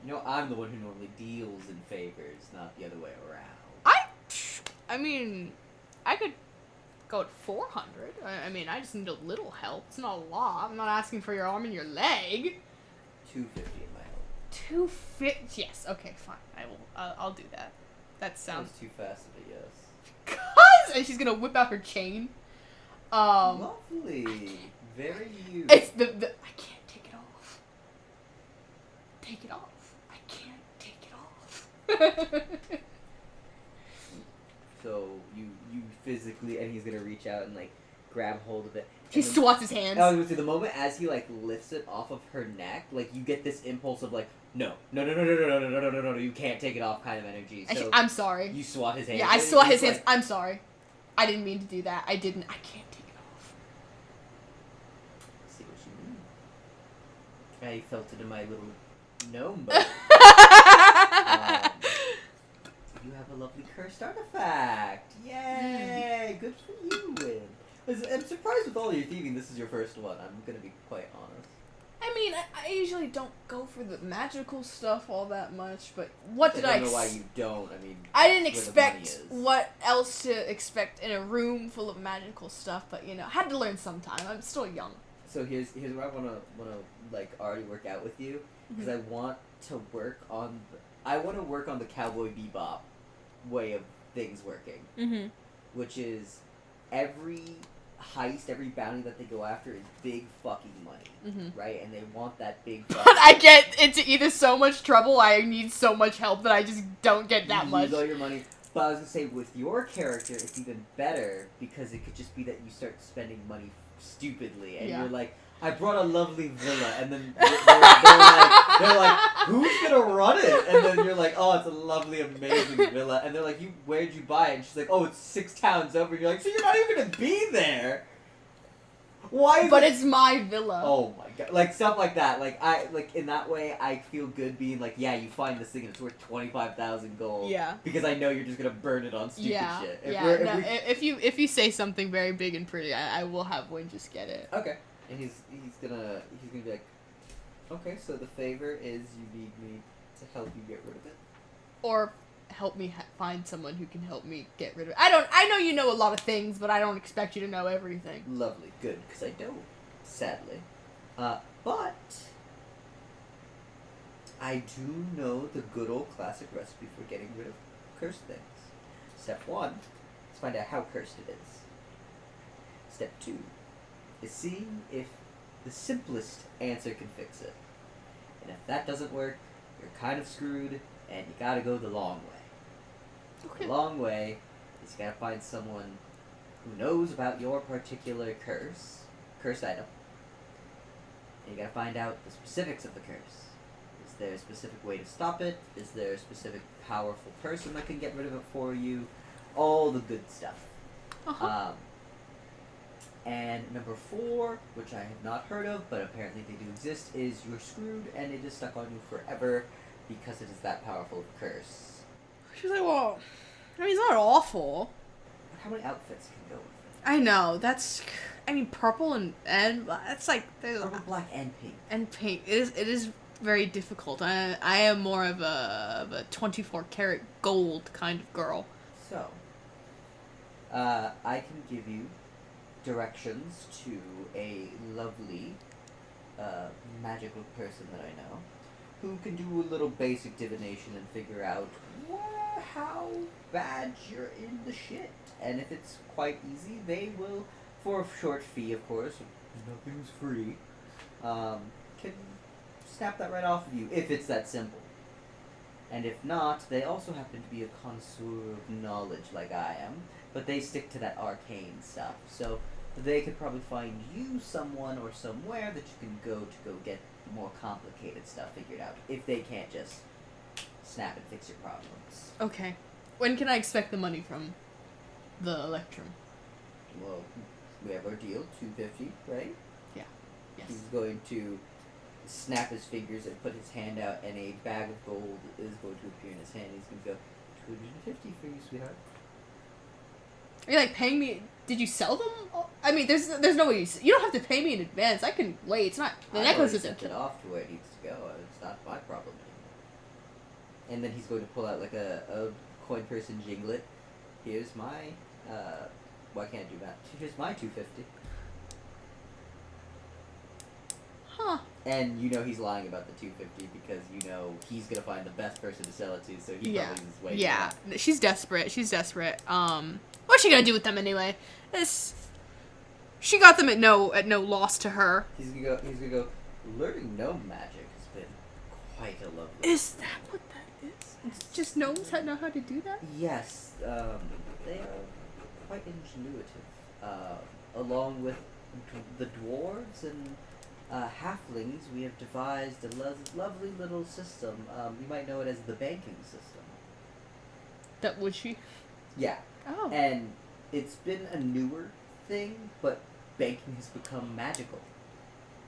You know, I'm the one who normally deals in favors, not the other way around. I mean, I could go at 400. I mean, I just need a little help. It's not a lot. I'm not asking for your arm and your leg. 250 in my help. 250. Yes. Okay. Fine. I'll do that. That sounds too fast of a yes. Cause and she's gonna whip out her chain. Lovely. Very you. It's the I can't take it off. Take it off. I can't take it off. So you physically, and he's gonna reach out and like grab hold of it. He swats his hands. Oh, the moment as he like lifts it off of her neck, like you get this impulse of like, no, you can't take it off kind of energy. So I'm sorry. You swat his hands. Yeah, I swat his hands. I'm sorry. I didn't mean to do that. I can't take it off. I see what you mean. I felt it in my little gnome bone. You have a lovely cursed artifact. Yay! Good for you, Wynn. I'm surprised with all your thieving, this is your first one. I'm gonna be quite honest. I mean, I usually don't go for the magical stuff all that much, but what did I don't know why you don't. I mean, I didn't expect what else to expect in a room full of magical stuff, but you know, I had to learn sometime. I'm still young. So here's what I wanna like already work out with you, because I want to work on the Cowboy Bebop way of things working, which is every heist, every bounty that they go after is big fucking money, right? And they want that big fucking But I get into either so much trouble, I need so much help that I just don't get that much. You use all your money, But I was gonna say, with your character, it's even better because it could just be that you start spending money stupidly, and you're like, I brought a lovely villa, and then they're like, who's gonna run it? And then you're like, oh, it's a lovely, amazing villa, and they're like, where'd you buy it? And she's like, oh, it's 6 towns over. And you're like, so you're not even gonna be there. Why? But it's my villa. Oh my god! Like stuff like that. Like in that way, I feel good being like, yeah, you find this thing and it's worth 25,000 gold. Yeah. Because I know you're just gonna burn it on stupid shit. If you say something very big and pretty, I will have Wynn just get it. Okay. And he's gonna be like, okay, so the favor is you need me to help you get rid of it, or help me find someone who can help me get rid of it. I know you know a lot of things, but I don't expect you to know everything. Lovely, good, because I don't, sadly. But I do know the good old classic recipe for getting rid of cursed things. Step 1 is find out how cursed it is. Step 2 is seeing if the simplest answer can fix it. And if that doesn't work, you're kind of screwed, and you gotta go the long way. Okay. The long way is you gotta find someone who knows about your particular cursed item. And you gotta find out the specifics of the curse. Is there a specific way to stop it? Is there a specific powerful person that can get rid of it for you? All the good stuff. Uh-huh. And number 4, which I have not heard of, but apparently they do exist, is you're screwed and it is stuck on you forever because it is that powerful of a curse. She's like, well, I mean, it's not awful. But how many outfits can go with it? I know, purple and that's like... Purple, black, and pink. And pink. It is very difficult. I am more of a 24 karat gold kind of girl. So, I can give you directions to a lovely magical person that I know who can do a little basic divination and figure out how bad you're in the shit. And if it's quite easy, they will, for a short fee, of course, nothing's free, can snap that right off of you, if it's that simple. And if not, they also happen to be a connoisseur of knowledge like I am, but they stick to that arcane stuff. So they could probably find you someone or somewhere that you can go get more complicated stuff figured out, if they can't just snap and fix your problems. Okay. When can I expect the money from the Electrum? Well, we have our deal, 250, right? Yeah. Yes. He's going to snap his fingers and put his hand out, and a bag of gold is going to appear in his hand. He's going to go, 250 for you, sweetheart. Are you like paying me? Did you sell them? I mean, there's no way you don't have to pay me in advance. I can wait. It's not the necklace isn't. Sent it off to where it needs to go. It's not my problem anymore. And then he's going to pull out like a coin purse and jingle it. Here's my why can't I do that? Here's my 250. Huh. And you know he's lying about the 250 because you know he's gonna find the best person to sell it to, so he probably is way. Yeah, she's desperate. What's she gonna do with them anyway? She got them at no loss to her. He's gonna go. Learning gnome magic has been quite a lovely. Is that what that is? It's just gnomes that know how to do that? Yes, they are quite ingenuitive. Along with the dwarves and halflings, we have devised a lovely little system. You might know it as the banking system. That would she? Yeah. Oh. And it's been a newer thing, but banking has become magical.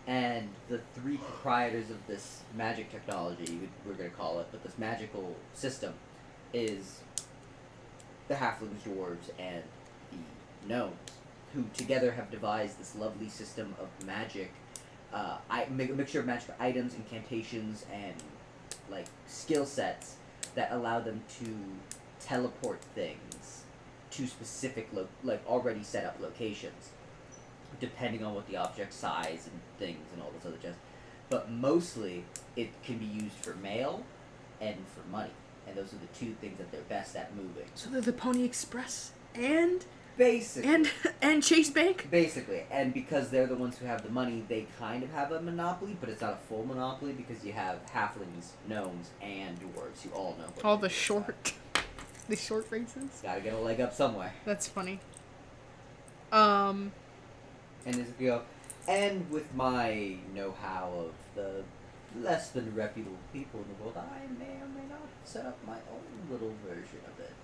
And the 3 proprietors of this magic technology, we're going to call it, but this magical system, is the halflings, dwarves, and the gnomes, who together have devised this lovely system of magic, a mixture of magical items, incantations, and like skill sets that allow them to teleport things to specific already set up locations, depending on what the object size and things and all this other jazz. But mostly, it can be used for mail and for money, and those are the 2 things that they're best at moving. So they're the Pony Express and basically and Chase Bank. Basically, and because they're the ones who have the money, they kind of have a monopoly, but it's not a full monopoly because you have halflings, gnomes, and dwarves who all know. All the short. The short races. Gotta get a leg up somewhere. That's funny. And as you go, and with my know-how of the less than reputable people in the world, I may or may not set up my own little version of it.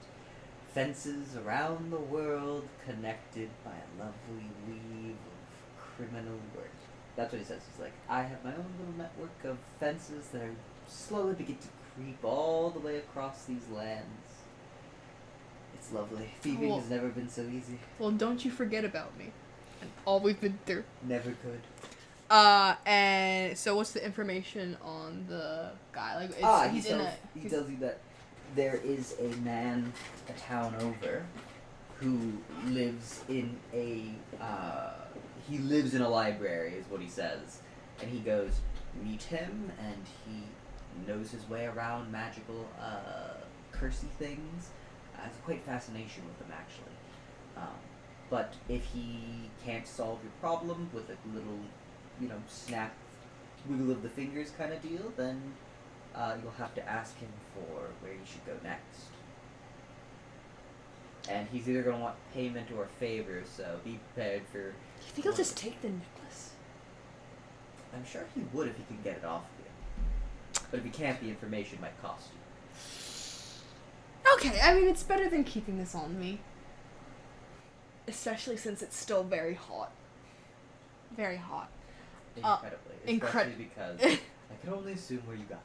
Fences around the world connected by a lovely weave of criminal work. That's what he says. He's like, I have my own little network of fences that are slowly begin to creep all the way across these lands. It's lovely. Thieving has never been so easy. Well, don't you forget about me. And all we've been through. Never could. And so what's the information on the guy? Like, he tells you that there is a man a town over who lives in a library, is what he says. And he goes, meet him, and he knows his way around magical, cursey things. Has a quite fascination with them, actually. But if he can't solve your problem with a little, snap, wiggle of the fingers kind of deal, then you'll have to ask him for where you should go next. And he's either going to want payment or favor, so be prepared for... You think he'll just take the necklace? I'm sure he would if he can get it off of you. But if he can't, the information might cost you. Okay, I mean, it's better than keeping this on me. Especially since it's still very hot. Very hot. Incredibly. Especially because I can only assume where you got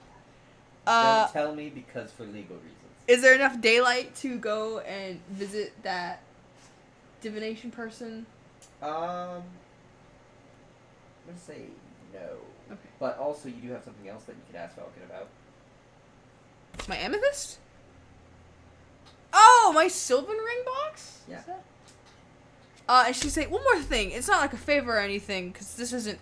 that. Don't tell me because for legal reasons. Is there enough daylight to go and visit that divination person? I'm gonna say no. Okay. But also, you do have something else that you could ask Falcon about. My amethyst? Oh, my sylvan ring box? Yeah. And she'd say, one more thing. It's not like a favor or anything, because this isn't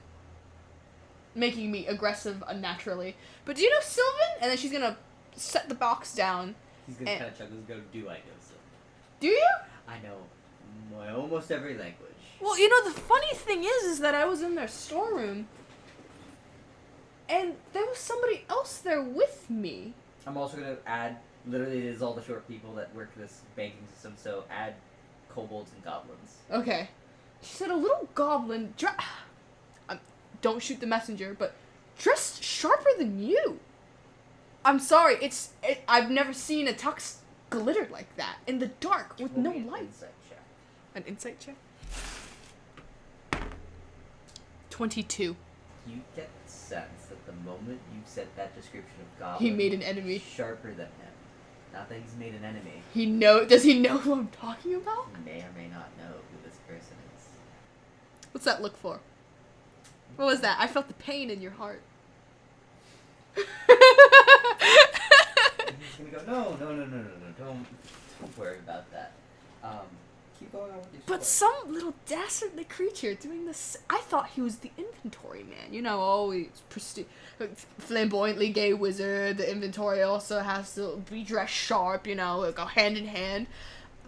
making me aggressive unnaturally. But do you know Sylvan? And then she's going to set the box down. He's going to kind of chuckle. He's going to do I know Sylvan. Do you? I know almost every language. Well, the funny thing is that I was in their storeroom, and there was somebody else there with me. I'm also going to add, literally it is all the short people that work this banking system, so add kobolds and goblins. Okay. She said a little goblin, don't shoot the messenger, but dressed sharper than you. I'm sorry, I've never seen a tux glittered like that, in the dark, with no light. Insight check. An insight check? 22. You get the sense that the moment you said that description of goblin, He made an enemy. Sharper than him. Not that he's made an enemy. Does he know who I'm talking about? He may or may not know who this person is. What's that look for? What was that? I felt the pain in your heart. And he's gonna go, no, don't worry about that. Keep going on with your But story. some little dastardly creature doing this. I thought he was the inventory man. He's flamboyantly gay wizard. The inventory also has to be dressed sharp, go hand in hand.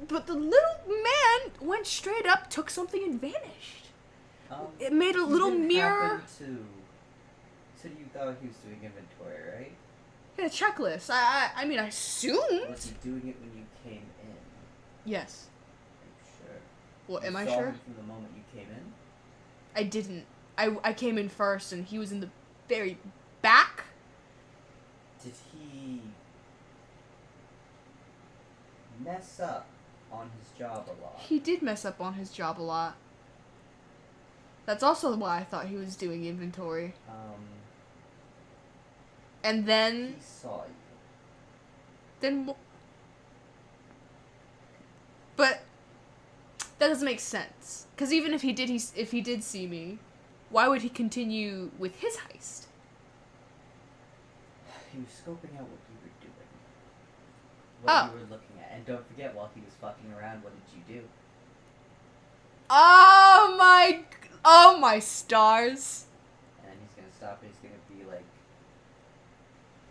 But the little man went straight up, took something, and vanished. It made a little mirror. So you thought he was doing inventory, right? Yeah, a checklist. I mean, I assumed. Was he doing it when you came in? Yes. Are you sure? Well, am You I saw sure? him from the moment you came in? I didn't. I came in first, and he was in the very back. Did he mess up on his job a lot? He did mess up on his job a lot. That's also why I thought he was doing inventory. And then... He saw you. But that doesn't make sense. Because even if he did see me, why would he continue with his heist? He was scoping out what you were doing. What you were looking at. And don't forget, while he was fucking around, what did you do? Oh my stars. And then he's gonna stop and he's gonna be like...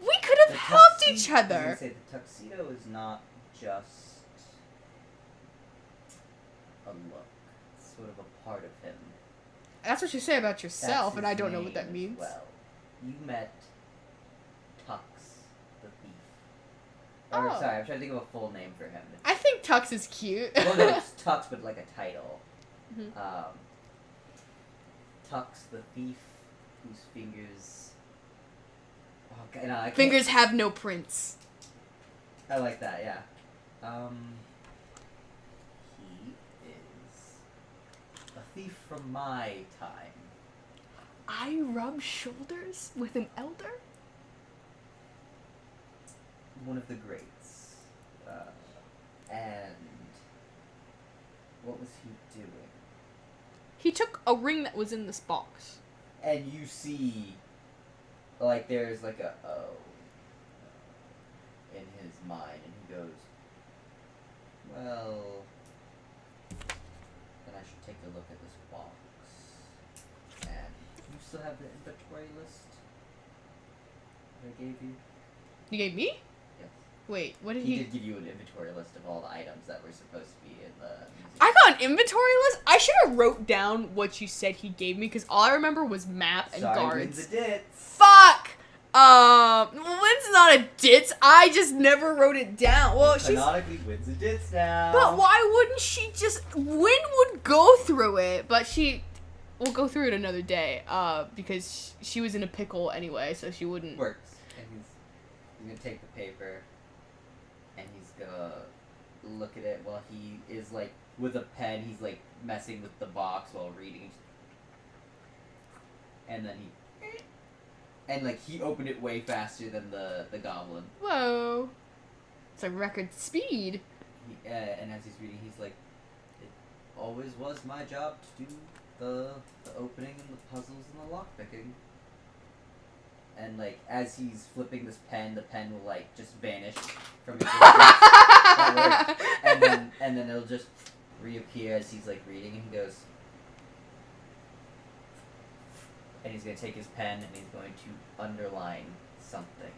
We could have helped each other. I was gonna say, the tuxedo is not just a look. It's sort of a part of him. That's what you say about yourself, That's and I his don't know name what that as means. Well, you met Tux, the thief. Or, Oh. sorry, I'm trying to think of a full name for him. I think Tux is cute. Well, no, it's Tux, but like a title. Mhm. Tux the thief, whose fingers... Oh, God, no, I can't... Fingers have no prints. I like that, yeah. He is a thief from my time. I rub shoulders with an elder? One of the greats. And what was he doing? He took a ring that was in this box. And you see, like, there's like a in his mind, and he goes, well, then I should take a look at this box. And you still have the inventory list that I gave you? You gave me? Yes. Wait, what did He he... did give you an inventory list of all the items that were supposed to be in the museum. I got an inventory list? I should have wrote down what you said he gave me, because all I remember was map and Sorry, guards. wins a ditz. Fuck! Wynn's not a ditz. I just never wrote it down. Well, she's... Canonically wins a ditz now. But why wouldn't she just... Wynn would go through it, but she... We'll go through it another day, because she was in a pickle anyway, so she wouldn't... Works. And he's gonna take the paper, and he's gonna look at it while he is, like, with a pen, he's, like, messing with the box while reading. And then he... And, like, he opened it way faster than the goblin. Whoa. It's like record speed. And as he's reading, he's like, it always was my job to do the opening and the puzzles and the lockpicking. And, like, as he's flipping this pen, the pen will, like, just vanish from his fingers. and then it'll just reappear as he's, like, reading, and he goes... And he's going to take his pen, and he's going to underline something.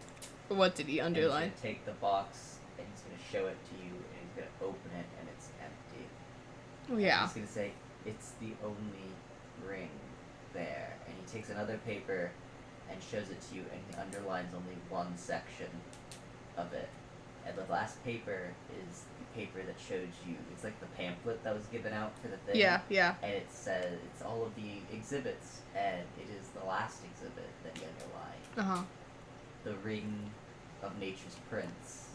What did he underline? And he's going to take the box, and he's going to show it to you, and he's going to open it, and it's empty. Yeah. And he's going to say, it's the only ring there. And he takes another paper and shows it to you, and he underlines only one section of it. And the last paper is the paper that showed you, it's like the pamphlet that was given out for the thing. Yeah, yeah. And it says, it's all of the exhibits, and it is the last exhibit that you underline. Uh-huh. The Ring of Nature's Prince.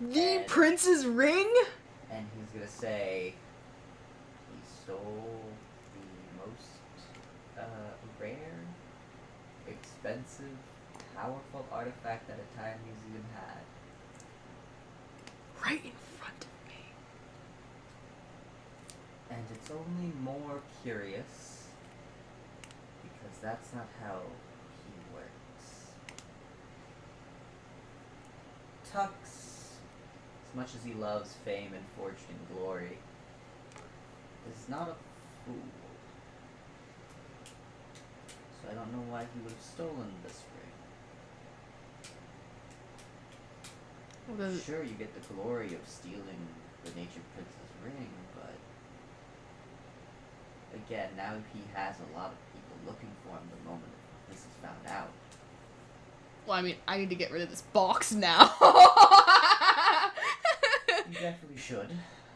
The And- prince's ring? And he's gonna say, he stole the most, rare, expensive, powerful artifact that a time museum had. Right in front of me. And it's only more curious, because that's not how he works. Tux, as much as he loves fame and fortune and glory, is not a fool. So I don't know why he would have stolen this ring. Well, then- Sure, you get the glory of stealing the Nature Prince's ring, but again, now he has a lot of people looking for him the moment this is found out. Well, I mean, I need to get rid of this box now. You definitely should.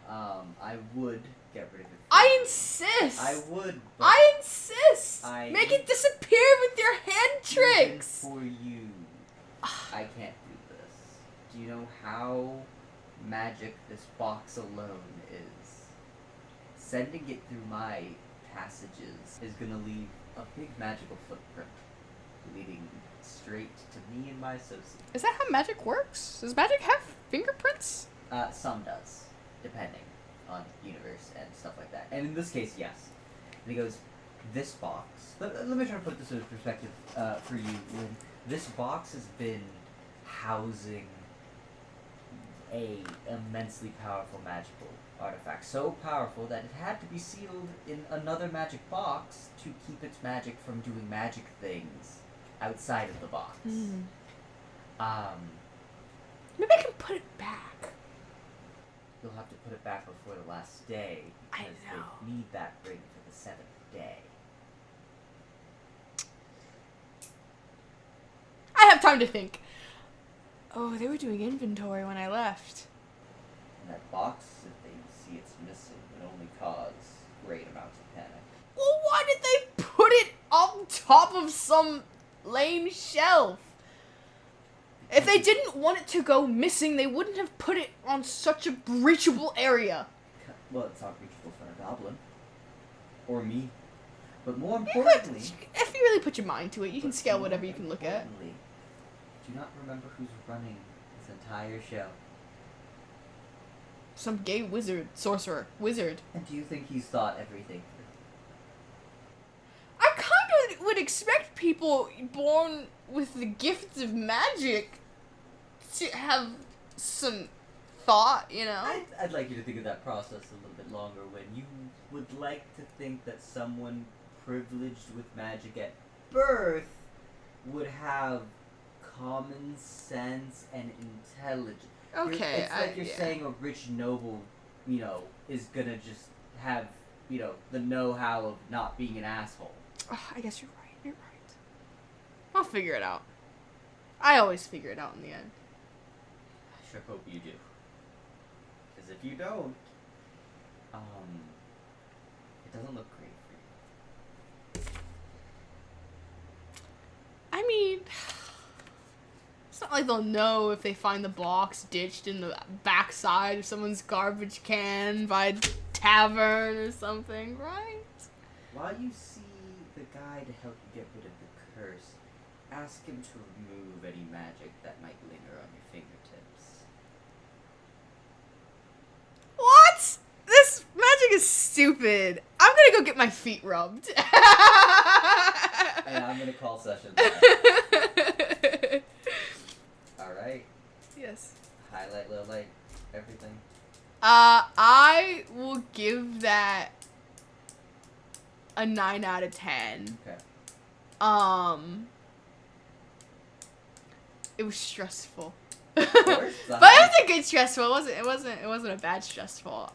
I would get rid of it. I insist. I would. But I insist. I- Make it disappear with your hand even tricks. for you, I can't do this. Do you know how magic this box alone is? Sending it through my passages is gonna leave a big magical footprint, leading straight to me and my associates. Is that how magic works? Does magic have fingerprints? Some does, depending on universe and stuff like that. And in this case, yes. And he goes, this box... Let me try to put this into perspective for you, Lynn. This box has been housing a immensely powerful magical artifact. So powerful that it had to be sealed in another magic box to keep its magic from doing magic things outside of the box. Maybe I can put it back. You'll have to put it back before the last day, I because know. they need that ring for the 7th day. I have time to think. Oh, they were doing inventory when I left. And that box, if they see it's missing, would only cause great amounts of panic. Well, why did they put it on top of some lame shelf? If they didn't want it to go missing, they wouldn't have put it on such a reachable area. Well, it's not reachable for a goblin. Or me. But more importantly... If you really put your mind to it, you can scale whatever you can look at. Do not remember who's running this entire show. Some gay sorcerer. And do you think he's thought everything through? I kind of would expect people born with the gifts of magic to have some thought, you know? I'd like you to think of that process a little bit longer when you would like to think that someone privileged with magic at birth would have common sense and intelligence. Okay, It's like you're saying a rich noble, is gonna just have, the know-how of not being an asshole. I guess you're right. I'll figure it out. I always figure it out in the end. I sure hope you do. Because if you don't, it doesn't look great for you. I mean, it's not like they'll know if they find the box ditched in the backside of someone's garbage can by a tavern or something, right? While you see the guy to help you get rid of the curse, ask him to remove any magic that might linger on your fingertips. What? This magic is stupid. I'm gonna go get my feet rubbed. And I'm gonna call session. Alright. Yes. Highlight, low light, everything. I will give that a 9 out of 10. Okay. It was stressful. Of course. But it was a good stressful. It wasn't a bad stressful.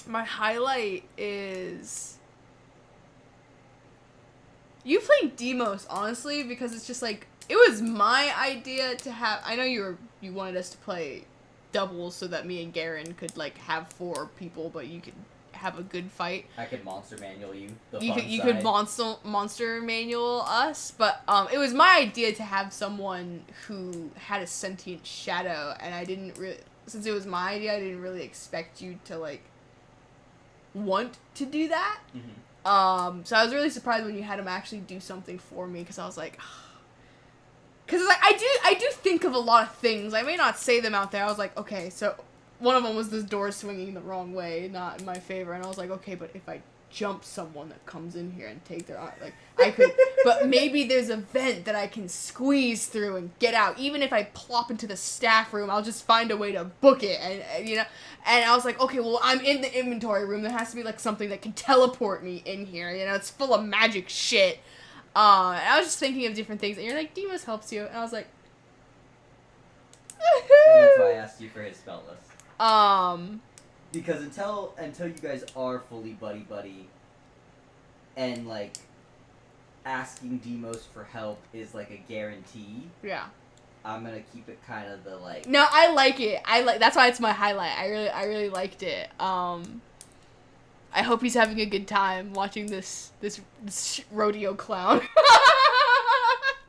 My highlight is you playing Demos, honestly, because it's just like it was my idea to have. I know you wanted us to play doubles so that me and Garen could like have 4 people, but you could have a good fight. I could monster manual you. You could monster manual us, but it was my idea to have someone who had a sentient shadow, and I didn't really, since it was my idea, I didn't really expect you to like want to do that. Mm-hmm. So I was really surprised when you had him actually do something for me, because I was like, because like I do think of a lot of things. I may not say them out there. I was like, okay, so one of them was this door swinging the wrong way, not in my favor, and I was like, okay, but if I jump someone that comes in here and take their like I could, but maybe there's a vent that I can squeeze through and get out. Even if I plop into the staff room, I'll just find a way to book it, and you know. And I was like, okay, well, I'm in the inventory room. There has to be like something that can teleport me in here. You know, it's full of magic shit. And I was just thinking of different things, and you're like, Demos helps you, and I was like, And that's why I asked you for his spell list. Because until you guys are fully buddy, and like asking Demos for help is like a guarantee. Yeah. I'm gonna keep it kind of the like. No, I like it. That's why it's my highlight. I really liked it. I hope he's having a good time watching this rodeo clown.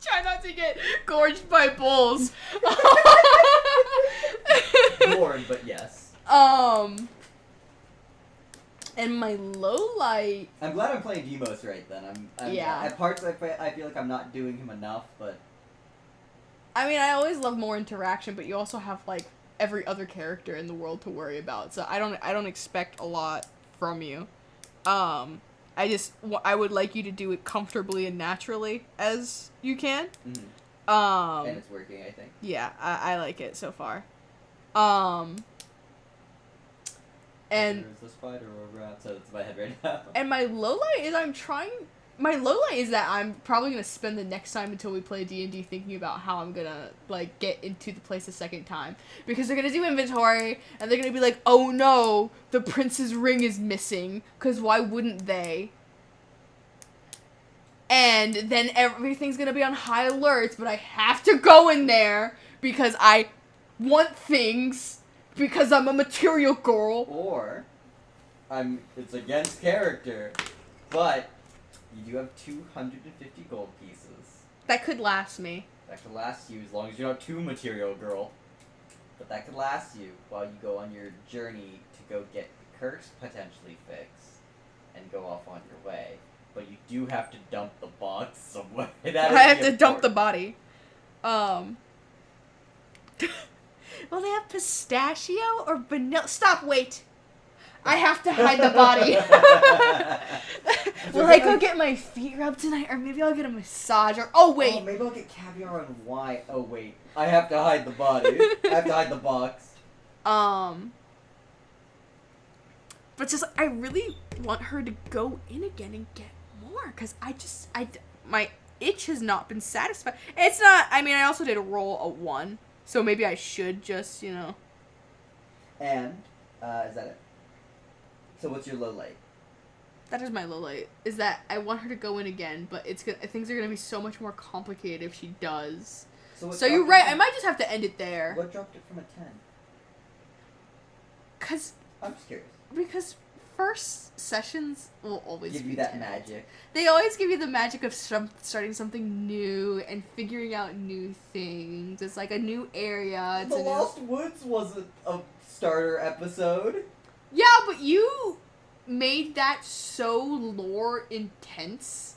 Try not to get gorged by bulls. Bored, but yes. And my low light. I'm glad I'm playing Demos right then. I'm yeah. At parts I feel like I'm not doing him enough, but. I mean, I always love more interaction, but you also have like every other character in the world to worry about, so I don't expect a lot from you. I would like you to do it comfortably and naturally as you can. Mm-hmm. And it's working, I think. Yeah, I like it so far. And there's a spider or a rat, so it's in my head right now. And my low light is that I'm probably gonna spend the next time until we play D&D thinking about how I'm gonna like get into the place a second time, because they're gonna do inventory and they're gonna be like, oh no, the prince's ring is missing, because why wouldn't they? and then everything's gonna be on high alert, but I have to go in there because I want things, because I'm a material girl. Or, it's against character, but you do have 250 gold pieces. That could last me. That could last you as long as you're not too material girl. But that could last you while you go on your journey to go get the curse potentially fixed and go off on your way. But you do have to dump the box somewhere. I have to dump the body. Well, they have pistachio or vanilla. Stop, wait. I have to hide the body. Will I go get my feet rubbed tonight? Or maybe I'll get a massage. Or wait. Oh, maybe I'll get caviar and wine. Oh, wait. I have to hide the body. I have to hide the box. But just, I really want her to go in again and get more. Because my itch has not been satisfied. It's not, I mean, I also did roll a 1. So maybe I should just, And, is that it? So what's your low light? That is my low light. Is that I want her to go in again, but things are gonna be so much more complicated if she does. So you're right. I might just have to end it there. What dropped it from a 10? I'm just curious. Because first sessions will always give be you that 10. magic. They always give you the magic of starting something new and figuring out new things. It's like a new area. It's The Lost Woods wasn't a starter episode. Yeah, but you made that so lore intense.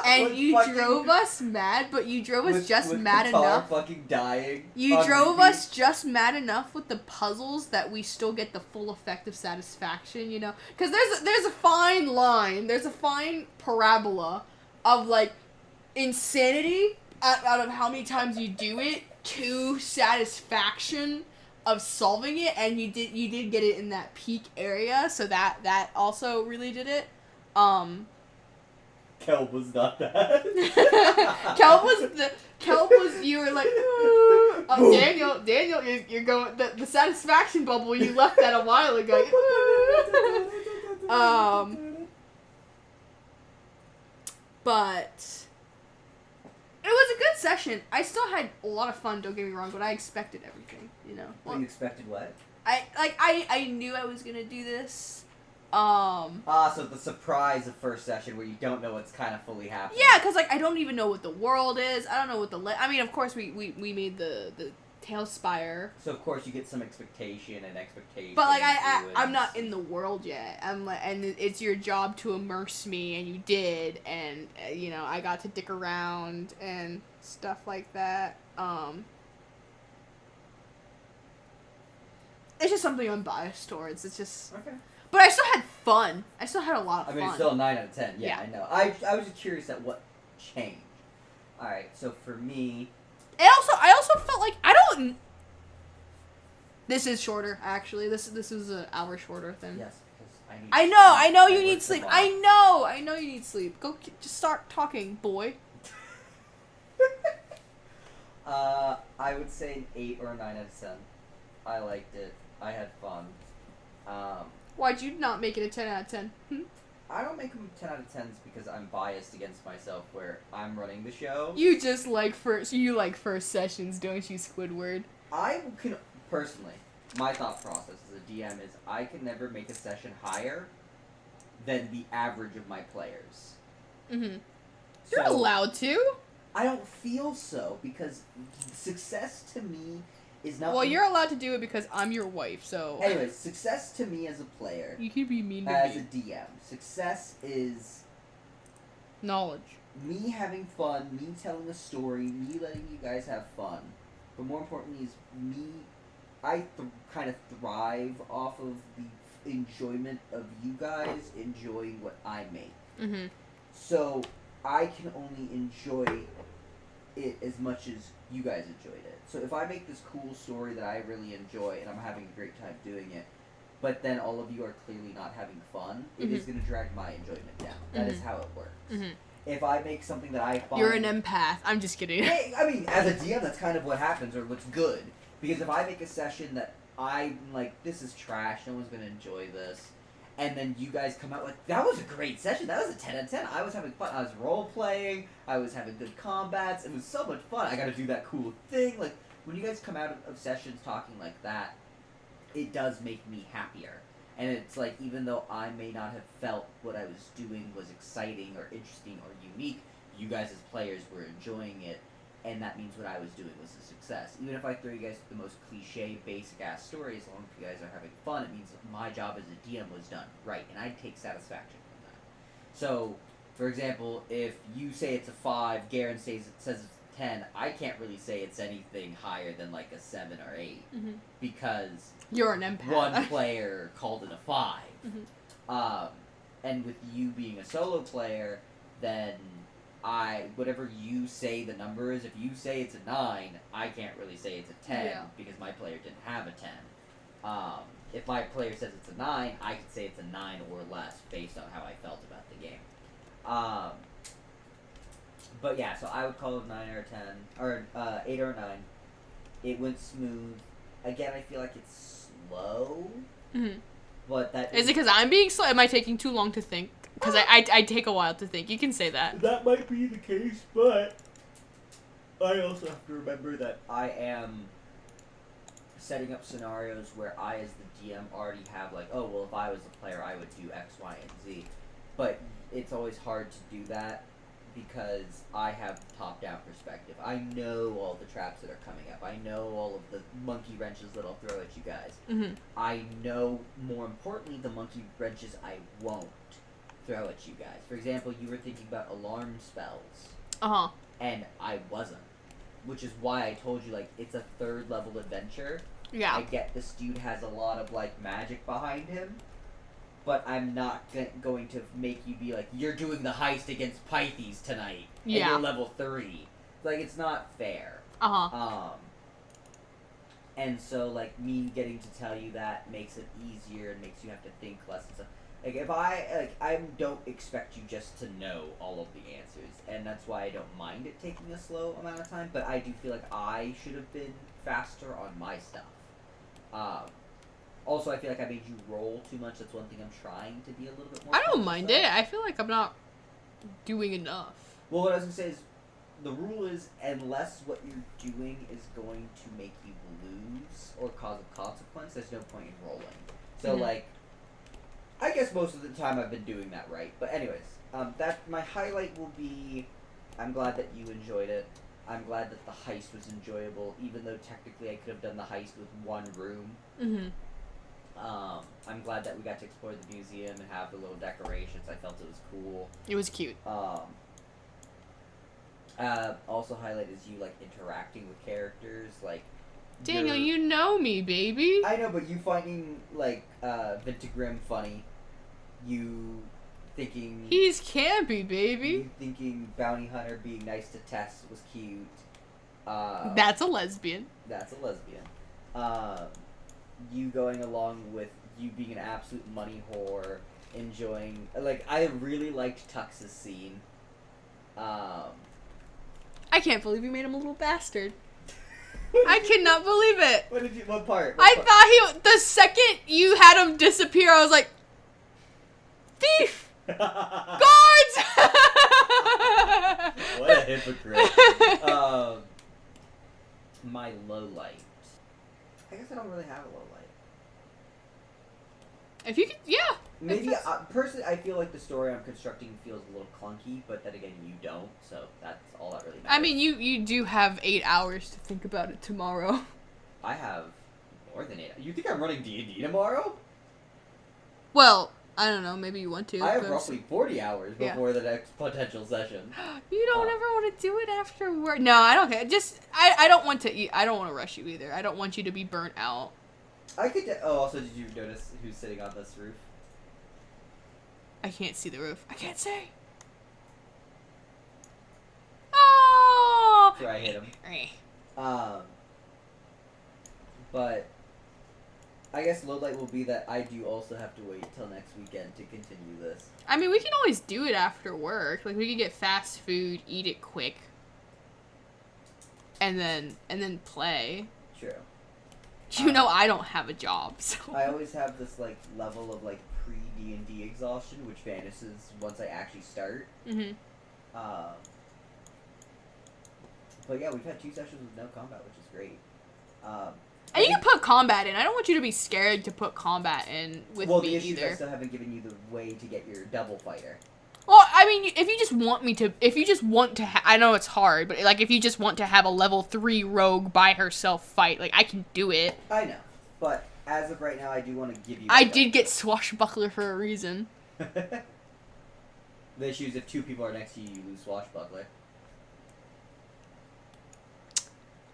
And you drove us mad, but you drove us just mad enough. Fucking dying. You drove us just mad enough with the puzzles that we still get the full effect of satisfaction, Because there's a fine line, there's a fine parabola of, like, insanity out of how many times you do it to satisfaction of solving it, and you did get it in that peak area, so that also really did it. Kelb was not that. Kelb was you were like, Daniel, you're going the satisfaction bubble, you left that a while ago. But it was a good session. I still had a lot of fun, don't get me wrong, but I expected everything, Well, you expected what? I knew I was gonna do this. So the surprise of first session where you don't know what's kind of fully happening. Yeah, because, I don't even know what the world is. I don't know what I mean, of course, we made the Tailspire. So, of course, you get some expectation. But, I'm not in the world yet. And it's your job to immerse me, and you did, and, I got to dick around and stuff like that. It's just something I'm biased towards. It's just... Okay. But I still had fun. I still had a lot of fun. I mean, it's still a 9 out of 10. Yeah, Yeah. I know. I was just curious at what changed. Alright, so for me... I also felt like, I don't... This is shorter, actually. This is an hour shorter than... Yes, because I know you need sleep. I know you need sleep. Go, just start talking, boy. I would say an 8 or a 9 out of 10. I liked it. I had fun. Why'd you not make it a 10 out of 10? I don't make them 10 out of 10s because I'm biased against myself where I'm running the show. You just like first sessions, don't you, Squidward? I can, personally, my thought process as a DM is I can never make a session higher than the average of my players. Mm-hmm. You're allowed to. I don't feel so because success to me is not... Well, you're allowed to do it because I'm your wife, so... Anyways, success to me as a player... You can be mean to as me. a DM. Success is... knowledge. Me having fun, me telling a story, me letting you guys have fun. But more importantly is me... I kind of thrive off of the enjoyment of you guys enjoying what I make. Mm-hmm. So, I can only enjoy it as much as you guys enjoyed it. So if I make this cool story that I really enjoy and I'm having a great time doing it, but then all of you are clearly not having fun, it is going to drag my enjoyment down. That is how it works. Mm-hmm. If I make something that I find... You're an empath. I'm just kidding. I mean, as a DM, that's kind of what happens, or what's good. Because if I make a session that I'm like, this is trash, no one's going to enjoy this, and then you guys come out like, that was a great session. That was a 10 out of 10. I was having fun. I was role-playing. I was having good combats. It was so much fun. I got to do that cool thing. Like, when you guys come out of sessions talking like that, it does make me happier. And it's like, even though I may not have felt what I was doing was exciting or interesting or unique, you guys as players were enjoying it, and that means what I was doing was a success. Even if I throw you guys the most cliche, basic-ass stories, as long as you guys are having fun, it means my job as a DM was done right, and I take satisfaction from that. So, for example, if you say it's a 5, Garen says it's a 10, I can't really say it's anything higher than like a 7 or 8, because you're an empath. One player called it a 5. Mm-hmm. And with you being a solo player, then whatever you say the number is, if you say it's a 9, I can't really say it's a 10 because my player didn't have a 10. If my player says it's a 9, I can say it's a 9 or less based on how I felt about the game. But yeah, so I would call it a 9 or a 10, or 8 or a 9. It went smooth. Again, I feel like it's slow. Mm-hmm. But that is it because I'm being slow? Am I taking too long to think? Because I take a while to think. You can say that. That might be the case, but I also have to remember that I am setting up scenarios where I, as the DM, already have like, oh, well, if I was the player, I would do X, Y, and Z. But it's always hard to do that because I have the top-down perspective. I know all the traps that are coming up. I know all of the monkey wrenches that I'll throw at you guys. Mm-hmm. I know, more importantly, the monkey wrenches I won't throw at you guys. For example, you were thinking about alarm spells. Uh-huh. And I wasn't. Which is why I told you, like, it's a 3rd level adventure. Yeah. I get this dude has a lot of, like, magic behind him. But I'm not going to make you be like, you're doing the heist against Pythes tonight. Yeah. And you're level 30. Like, it's not fair. Uh-huh. And so, like, me getting to tell you that makes it easier and makes you have to think less and stuff. Like, if I don't expect you just to know all of the answers. And that's why I don't mind it taking a slow amount of time. But I do feel like I should have been faster on my stuff. Also, I feel like I made you roll too much. That's one thing I'm trying to be a little bit more. I don't mind it. I feel like I'm not doing enough. Well, what I was going to say is, the rule is, unless what you're doing is going to make you lose or cause a consequence, there's no point in rolling. So, like, I guess most of the time I've been doing that right. But anyways, my highlight will be, I'm glad that you enjoyed it. I'm glad that the heist was enjoyable, even though technically I could have done the heist with one room. Mm-hmm. I'm glad that we got to explore the museum and have the little decorations. I felt it was cool. It was cute. Also highlight is you, like, interacting with characters, like... Daniel, you know me, baby! I know, but you finding, like, Vintigrim funny. You thinking... He's campy, baby! You thinking Bounty Hunter being nice to Tess was cute. That's a lesbian. That's a lesbian. You going along with you being an absolute money whore, enjoying... Like, I really liked Tux's scene. I can't believe you made him a little bastard. I cannot believe it. What part? Thought the second you had him disappear, I was like, thief! Guards! What a hypocrite. My low light. I guess I don't really have a low light. If you could, yeah. Maybe, personally, I feel like the story I'm constructing feels a little clunky, but then again, you don't, so that's all that really matters. I mean, you do have 8 hours to think about it tomorrow. I have more than 8. You think I'm running D&D tomorrow? Well, I don't know, maybe you want to. I have roughly 40 hours before the next potential session. You don't ever want to do it after work. No, I don't care. Just, I don't want to I don't want to rush you either. I don't want you to be burnt out. I could, also, did you notice who's sitting on this roof? I can't see the roof. I can't see. Oh! Sure, I hit him. But I guess low light will be that I do also have to wait till next weekend to continue this. I mean, we can always do it after work. Like, we could get fast food, eat it quick, and then play. True. You know, I don't have a job, so. I always have this, like, level of, like, D&D exhaustion, which vanishes once I actually start. Mm-hmm. But yeah, we've had 2 sessions with no combat, which is great. And you can put combat in. I don't want you to be scared to put combat in with me the issue either. is I still haven't given you the way to get your double fighter. Well, I mean, if you just want to, I know it's hard, but like if you just want to have a level 3 rogue by herself fight, like I can do it. I know, but as of right now, I do want to give you. I did get swashbuckler for a reason. The issue is if 2 people are next to you, you lose swashbuckler.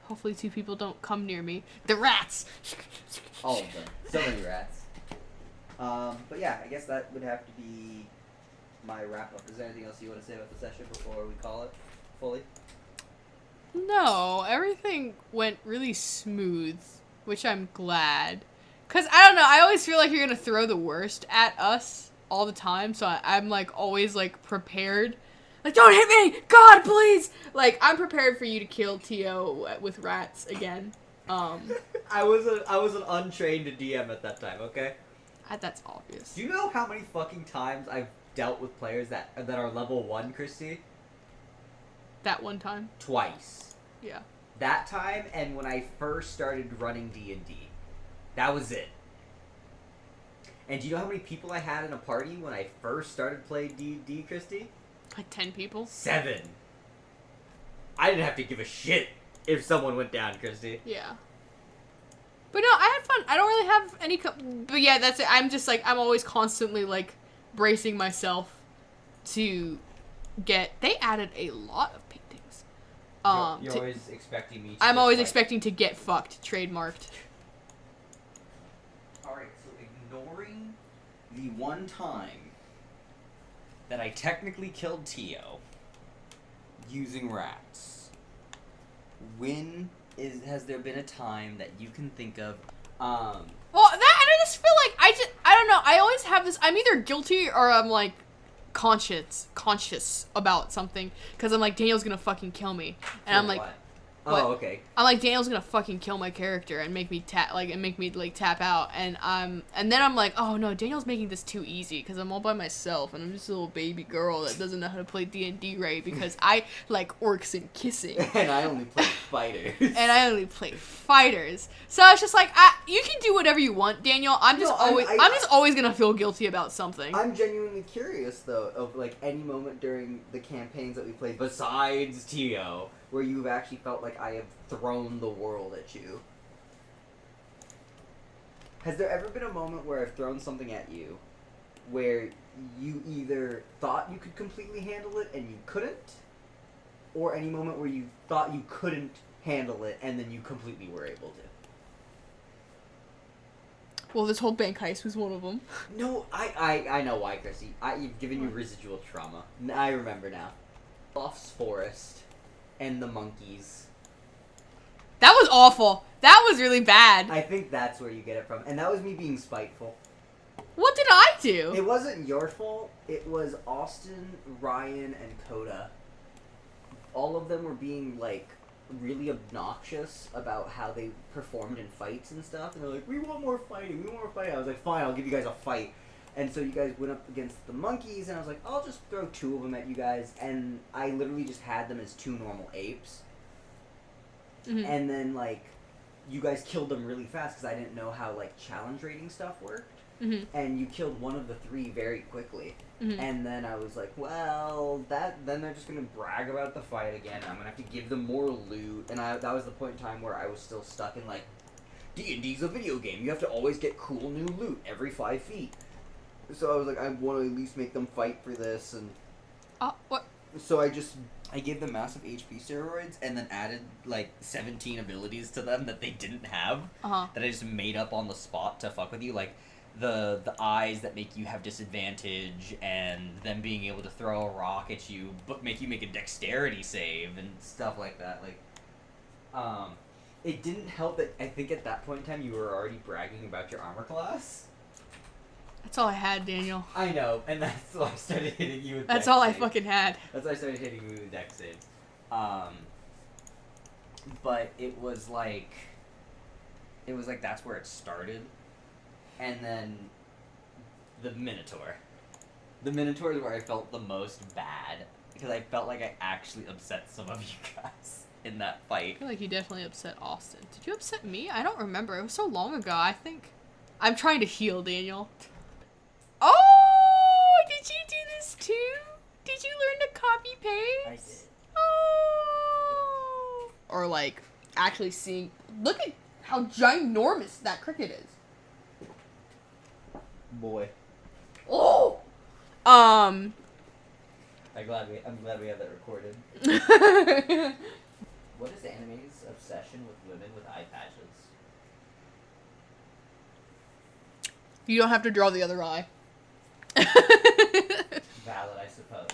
Hopefully 2 people don't come near me. The rats! All of them. So many rats. But yeah, I guess that would have to be my wrap up. Is there anything else you want to say about the session before we call it fully? No, everything went really smooth, which I'm glad. Because, I don't know, I always feel like you're going to throw the worst at us all the time, so I'm like always like prepared. Like, don't hit me! God, please! Like, I'm prepared for you to kill Tio with rats again. I was an untrained DM at that time, okay? That's obvious. Do you know how many fucking times I've dealt with players that are level 1, Christy? That one time? Twice. Yeah. That time and when I first started running D&D. That was it. And do you know how many people I had in a party when I first started playing D&D, Christy? Like 10 people? 7. I didn't have to give a shit if someone went down, Christy. Yeah. But no, I had fun. I don't really have any... But yeah, that's it. I'm just like, I'm always constantly like bracing myself to get... They added a lot of paintings. You're always expecting me to... I'm always expecting to get fucked. Trademarked. Alright, so ignoring the one time that I technically killed Tio using rats, has there been a time that you can think of, Well, that, and I just feel like, I don't know, I always have this, I'm either guilty or I'm like, conscious about something, because I'm like, Daniel's gonna fucking kill me, and I'm like, what? What? Oh, okay. I'm like, Daniel's gonna fucking kill my character and make me tap out, and then I'm like, oh no, Daniel's making this too easy because I'm all by myself and I'm just a little baby girl that doesn't know how to play D&D right because I like orcs and kissing. And I only play fighters. So it's just like, you can do whatever you want, Daniel. I'm just always gonna feel guilty about something. I'm genuinely curious though of like any moment during the campaigns that we played besides Tio where you've actually felt like I have thrown the world at you. Has there ever been a moment where I've thrown something at you where you either thought you could completely handle it and you couldn't, or any moment where you thought you couldn't handle it and then you completely were able to? Well, this whole bank heist was one of them. No, I know why, Chrissy. You've given you residual trauma. I remember now. Loft's Forest and the monkeys. That was awful. That was really bad. I think that's where you get it from. And that was me being spiteful. What did I do? It wasn't your fault. It was Austin, Ryan, and Coda. All of them were being, like, really obnoxious about how they performed in fights and stuff. And they're like, we want more fighting. I was like, fine, I'll give you guys a fight. And so you guys went up against the monkeys, and I was like, I'll just throw 2 of them at you guys. And I literally just had them as 2 normal apes. Mm-hmm. And then, like, you guys killed them really fast because I didn't know how, like, challenge rating stuff worked. Mm-hmm. And you killed one of the 3 very quickly. Mm-hmm. And then I was like, well, then they're just going to brag about the fight again. I'm going to have to give them more loot. And that was the point in time where I was still stuck in, like, D&D's a video game. You have to always get cool new loot every 5 feet. So I was like, I want to at least make them fight for this. And what? So I gave them massive HP steroids and then added, like, 17 abilities to them that they didn't have. Uh-huh. That I just made up on the spot to fuck with you. Like, the eyes that make you have disadvantage and them being able to throw a rock at you but make you make a dexterity save and stuff like that. Like, it didn't help that I think at that point in time you were already bragging about your armor class. That's all I had, Daniel. I know, and that's why I started hitting you with That's all I fucking had. That's why I started hitting you with dex saves. But it was like that's where it started. And then the Minotaur. The Minotaur is where I felt the most bad, because I felt like I actually upset some of you guys in that I fight. feel like you definitely upset Austin. Did you upset me? I don't remember. It was so long ago, I think. I'm trying to heal, Daniel. Oh! Did you do this too? Did you learn to copy paste? I did. Oh! Or like, actually seeing... Look at how ginormous that cricket is. Boy. Oh! I'm glad we have that recorded. What is anime's obsession with women with eye patches? You don't have to draw the other eye. Valid, I suppose.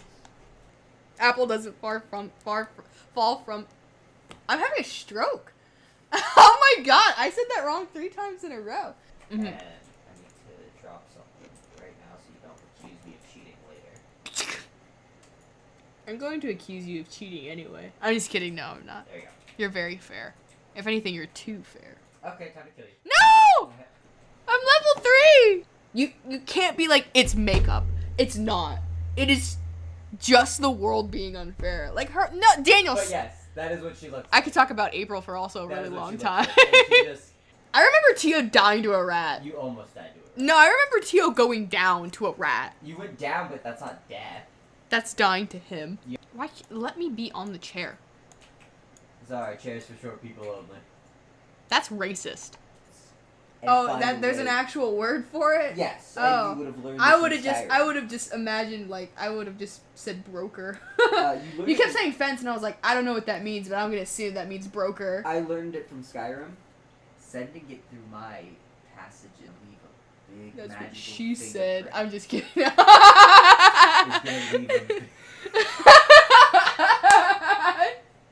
Apple doesn't fall from... I'm having a stroke. Oh my god, I said that wrong 3 times in a row. And I need to drop something right now so you don't accuse me of cheating later. I'm going to accuse you of cheating anyway. I'm just kidding. No, I'm not. There you go. You're very fair. If anything, you're too fair. Okay, time to kill you. No! I'm level 3! You can't be like, it's makeup. It's not. It is just the world being unfair. Like her... No, Daniel... But yes, that is what she looks like. I could talk about April for also a That really is what long she looks time. like. And she just, I remember Tio dying to a rat. you almost died to it. No, I remember Tio going down to a rat. You went down, but that's not death. That's dying to him. Yeah. Why? Let me be on the chair. Sorry, chairs for short people only. That's racist. And find a there's an way- actual word for it? Yes, Oh. and you would have learned. I this would in have Skyrim. just imagined, like, I would have just said broker. You You kept saying fence, and I was like, I don't know what that means, but I'm gonna assume that means broker. I learned it from Skyrim. Sending it through my passage and leave a big That's magical what she said. fingerprint. I'm just kidding. It's gonna leave a